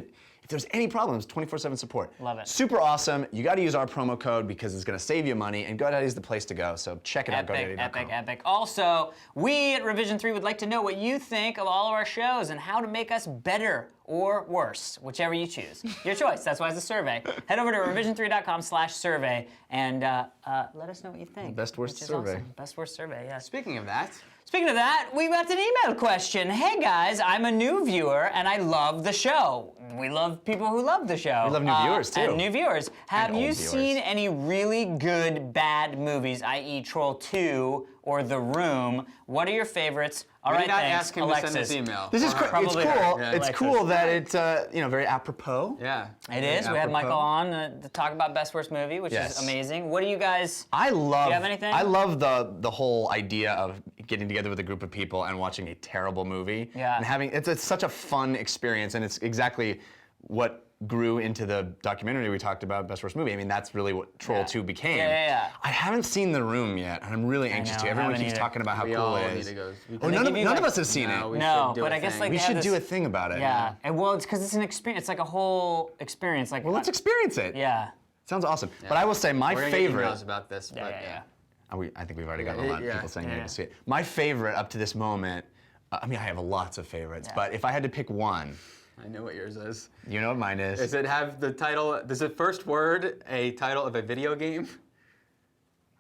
there's any problems, 24/7 support. Love it. Super awesome. You got to use our promo code because it's going to save you money, and GoDaddy is the place to go. So check it out. Epic, GoDaddy.com. epic. Also, we at Revision 3 would like to know what you think of all of our shows and how to make us better or worse, whichever you choose. Your choice. That's why it's a survey. Head over to revision3.com/survey and let us know what you think. Best worst which is survey. Awesome. Best worst survey, yes. Speaking of that, Speaking of that, we got an email question. Hey guys, I'm a new viewer and I love the show. We love people who love the show. We love new viewers, too. And new viewers. Have And you old viewers. seen any really good bad movies, i.e. Troll 2 or The Room? What are your favorites? All we right, did not thanks, ask him Alexis. to send this email. This is Or cool. her. It's Probably cool. her. It's Alexis. cool that it's very apropos. Yeah. It is. We had apropos. Michael on to talk about Best Worst Movie, which Yes. is amazing. What do you guys... I love. Do you have anything? I love the whole idea of getting together with a group of people and watching a terrible movie. Yeah. And having it's such a fun experience, and it's exactly what grew into the documentary we talked about, Best Worst Movie. I mean, that's really what Troll 2 became. Yeah. I haven't seen The Room yet, and I'm really anxious know, to. I Everyone haven't keeps either. talking about how We cool all it need is. to go. Oh, They none give you, of like- us have seen No, it. we No, should do but a I guess thing. like We they have should this, do a thing about it. Yeah. And well, it's because it's an experience. It's like a whole experience. Like Well, let's experience it. Yeah. Sounds awesome. But I will say my We're gonna favorite. get emails about this, but Yeah. I think we've already gotten a lot of Yeah. people saying they Yeah. need to see it. My favorite up to this moment, I mean, I have lots of favorites, Yeah. but if I had to pick one, I know what yours is. you know what mine is. Does it have the title? Does the first word a title of a video game?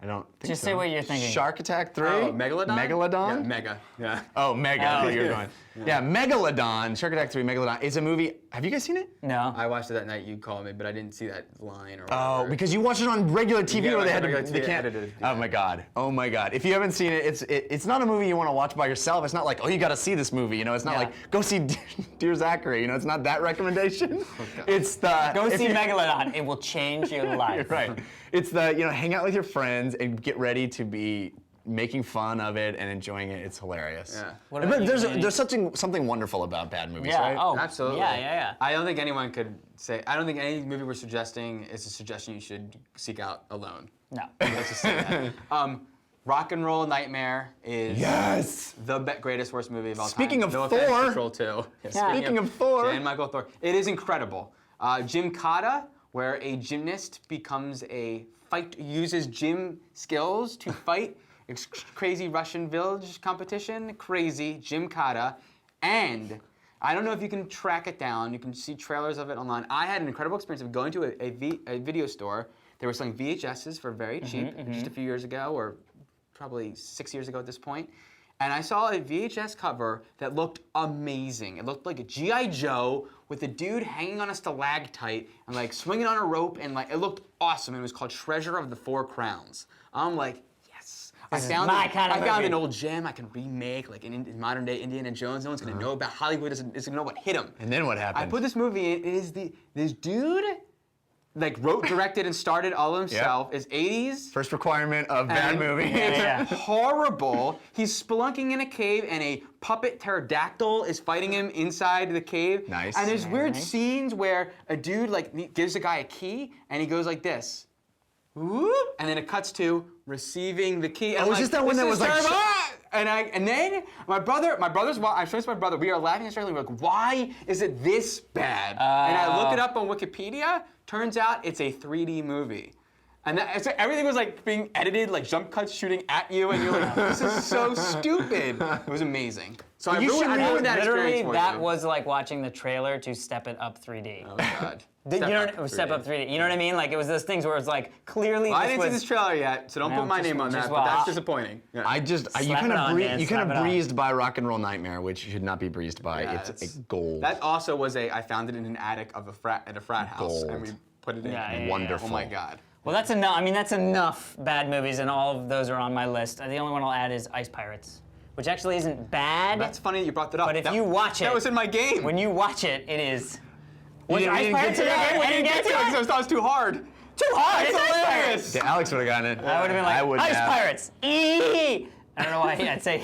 I don't think Just so. say what you're thinking. Shark Attack 3? Oh, Megalodon? Megalodon? Yeah, Mega. Yeah. Oh, Mega. Oh, You're yeah. going. Yeah, Megalodon, Shark Attack 3, Megalodon is a movie. Have you guys seen it? No. I watched it that night you called me, but I didn't see that line or Oh, whatever. because you watched it on regular TV Yeah, where they had regular to, TV they can't. edited, Oh yeah. my God. Oh my God. If you haven't seen it, it's not a movie you want to watch by yourself. It's not like, oh, you got to see this movie. You know, it's not Yeah. like go see Dear Zachary. You know, it's not that recommendation. It's the Go if see you- Megalodon. It will change your life. Right. It's the hang out with your friends and get ready to be making fun of it and enjoying it. It's hilarious. Yeah. What about But you, Danny? there's something wonderful about bad movies, Yeah. right? Oh, Absolutely. Yeah. I don't think anyone could say. I don't think any movie we're suggesting is a suggestion you should seek out alone. No. Let's just say that. Rock and Roll Nightmare is Yes. the greatest worst movie of all Speaking time. of No offense to Thor. Troll 2. Speaking of Thor. And Michael Thor. It is incredible. Gymkata, where a gymnast becomes uses gym skills to fight. It's crazy Russian village competition. Crazy Gymkata. And I don't know if you can track it down. You can see trailers of it online. I had an incredible experience of going to a video store. They were selling VHSs for very cheap just a few years ago, or probably 6 years ago at this point. And I saw a VHS cover that looked amazing. It looked like a G.I. Joe with a dude hanging on a stalactite and like swinging on a rope, and like it looked awesome. It was called Treasure of the Four Crowns. I'm like, yes. I is found my kind of I found movie. an old gem I can remake, like in modern day Indiana Jones. No one's gonna know about. Hollywood isn't gonna know what hit him. And then what I happened? put this movie in. It is this dude like wrote, directed, and started all himself. It's 80s. First requirement of bad And movie. It's Yeah. horrible. He's spelunking in a cave, and a puppet pterodactyl is fighting him inside the cave. Nice. And there's weird Nice. scenes where a dude like gives a guy a key, and he goes like this. Whoop, and then it cuts to receiving the key. And Oh, is I'm this that one "This that is was like terrible." sh- And then my brother's I'm showing this to my brother. We are laughing hysterically. We're like, why is it this bad? And I look it up on Wikipedia. Turns out it's a 3D movie. And everything was like being edited, like jump cuts shooting at you, and you're like, this is so stupid. It was amazing. So I ruined that Literally, experience for that you. was like watching the trailer to Step It Up 3D. Oh God. Step Up 3D. You know what I mean? Like it was those things where it's like clearly Well, I this didn't see was. this trailer yet, so don't No, put my just- name on just that. But that's watch. disappointing. Yeah. you Slap kind it on, of Dan, slap it on. breezed by Rock and Roll Nightmare, which should not be breezed by. Yeah, it's that's- a gold. That also was I found it in an attic of a frat house, Gold. and we put it in. Yeah. Wonderful. Oh my God. Well, that's enough. I mean, that's enough bad movies, and all of those are on my list. The only one I'll add is Ice Pirates. which actually isn't bad. That's funny that you brought that up. But if you watch it, that was in my game. when you watch it, it is. you Was Ice Pirates in your game? I I didn't get to it because I thought it was too hard. Too hard. It's It's Ice Pirates. hilarious. Yeah, Alex would have gotten it. I would have been like, I wouldn't Ice have. Pirates. Eee. I don't know why I'd say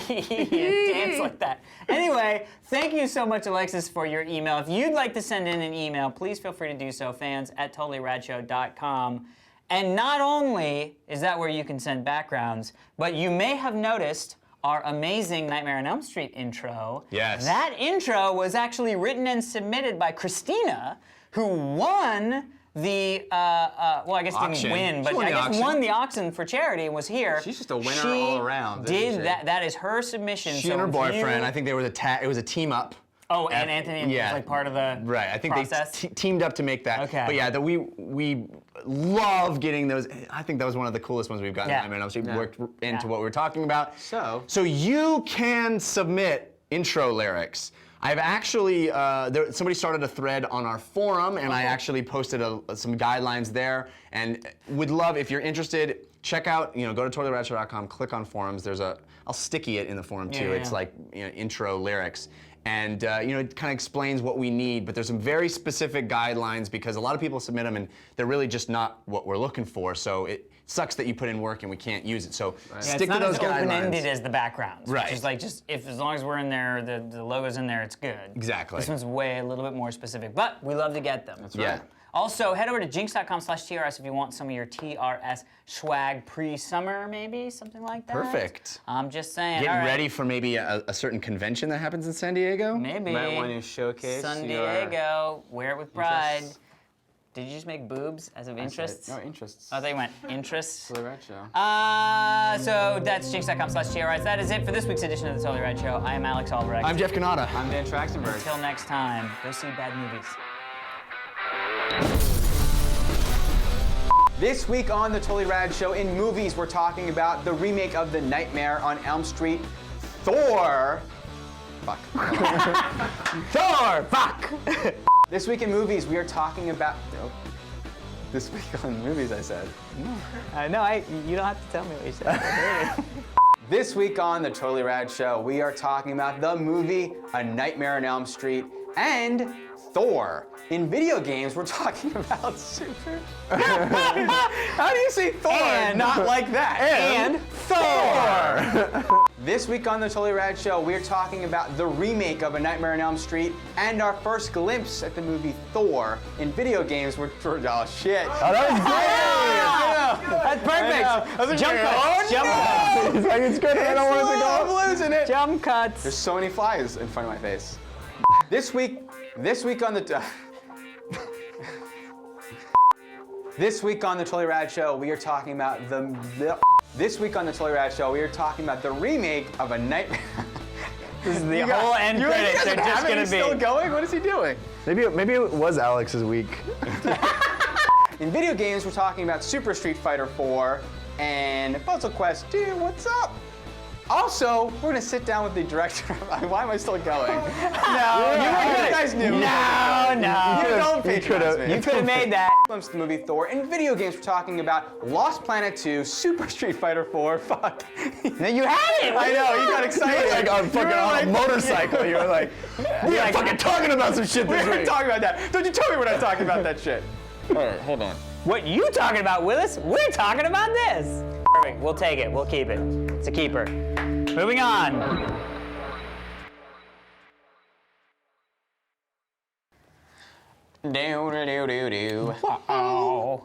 dance like that. Anyway, thank you so much, Alexis, for your email. If you'd like to send in an email, please feel free to do so, fans@totallyradshow.com. And not only is that where you can send backgrounds, but you may have noticed our amazing Nightmare on Elm Street intro. Yes. That intro was actually written and submitted by Christina, who won the, well, I guess Auction. didn't win, but She won I the guess auction. won the auction for charity and was here. She's just a winner She all around, isn't Did she? that? That is her submission. She so and her if boyfriend. you- I think there was it was a team up. Oh, and Anthony yeah. was like part of the Right, I think process. they teamed up to make that. Okay. But yeah, we love getting those. I think that was one of the coolest ones we've gotten. Yeah. I mean, obviously Yeah. worked into Yeah. what we were talking about. So you can submit intro lyrics. I've actually, somebody started a thread on our forum, and I actually posted some guidelines there, and would love, if you're interested, check out, go to totallyradshow.com, click on forums. I'll sticky it in the forum too. Yeah, It's yeah. like intro lyrics. And it kind of explains what we need, but there's some very specific guidelines because a lot of people submit them and they're really just not what we're looking for. So it sucks that you put in work and we can't use it. So Yeah, stick it's to not those as guidelines. open-ended as the backgrounds. Right. Which is like as long as we're in there, the logo's in there, it's good. Exactly. This one's a little bit more specific, but we love to get them. That's Yeah. right. Also, head over to jinx.com/TRS if you want some of your TRS swag pre-summer, maybe something like that. Perfect. I'm just saying. Getting all right. ready for maybe a certain convention that happens in San Diego? Maybe. Might want to showcase San your Diego, wear it with pride. interests. Did you just make boobs as of interests? No, interests. Oh, I thought you meant interests. The Red Show. So that's jinx.com/TRS. That is it for this week's edition of the Totally Rad Show. I am Alex Albrecht. I'm Jeff Canada. I'm Dan Trachtenberg. Until next time, go see bad movies. This week on the Totally Rad Show, in movies, we're talking about the remake of The Nightmare on Elm Street, Thor. Fuck. Thor, fuck! This week in movies, we are talking about. Nope. This week on movies, I said. No, you don't have to tell me what you said. This week on the Totally Rad Show, we are talking about the movie A Nightmare on Elm Street and Thor. In video games, we're talking about super. How do you say Thor? And- not like that. and Thor. This week on the Totally Rad Show, we're talking about the remake of A Nightmare on Elm Street and our first glimpse at the movie Thor. In video games, we're oh shit. Oh, that was great! That's perfect! Jump cuts! Jump cuts! It's like it's good and I don't want it to go. I'm losing it. Jump cuts! There's so many flies in front of my face. This week on the This week on the Totally Rad Show, we are talking about This week on the Totally Rad Show, we are talking about the remake of A Nightmare. This is the whole end credits are just gonna be. Still going? What is he doing? Maybe it was Alex's week. In video games, we're talking about Super Street Fighter 4 and Puzzle Quest 2. What's up? Also, we're gonna sit down with the director. Why am I still going? No, You guys knew. No. You don't patronize me. You could have made that. Glimpse of the movie Thor. In video games, we're talking about Lost Planet 2, Super Street Fighter 4. Fuck. No, you had it! I know, you got excited. Like on fucking motorcycle. You were like, we are fucking talking about some shit We this were week. talking about that. Don't you tell me we're not talking about that shit. Alright, hold on. What you talking about, Willis? We're talking about this. Perfect. We'll take it. We'll keep it. It's a keeper. Moving on. Do do do do do. Oh.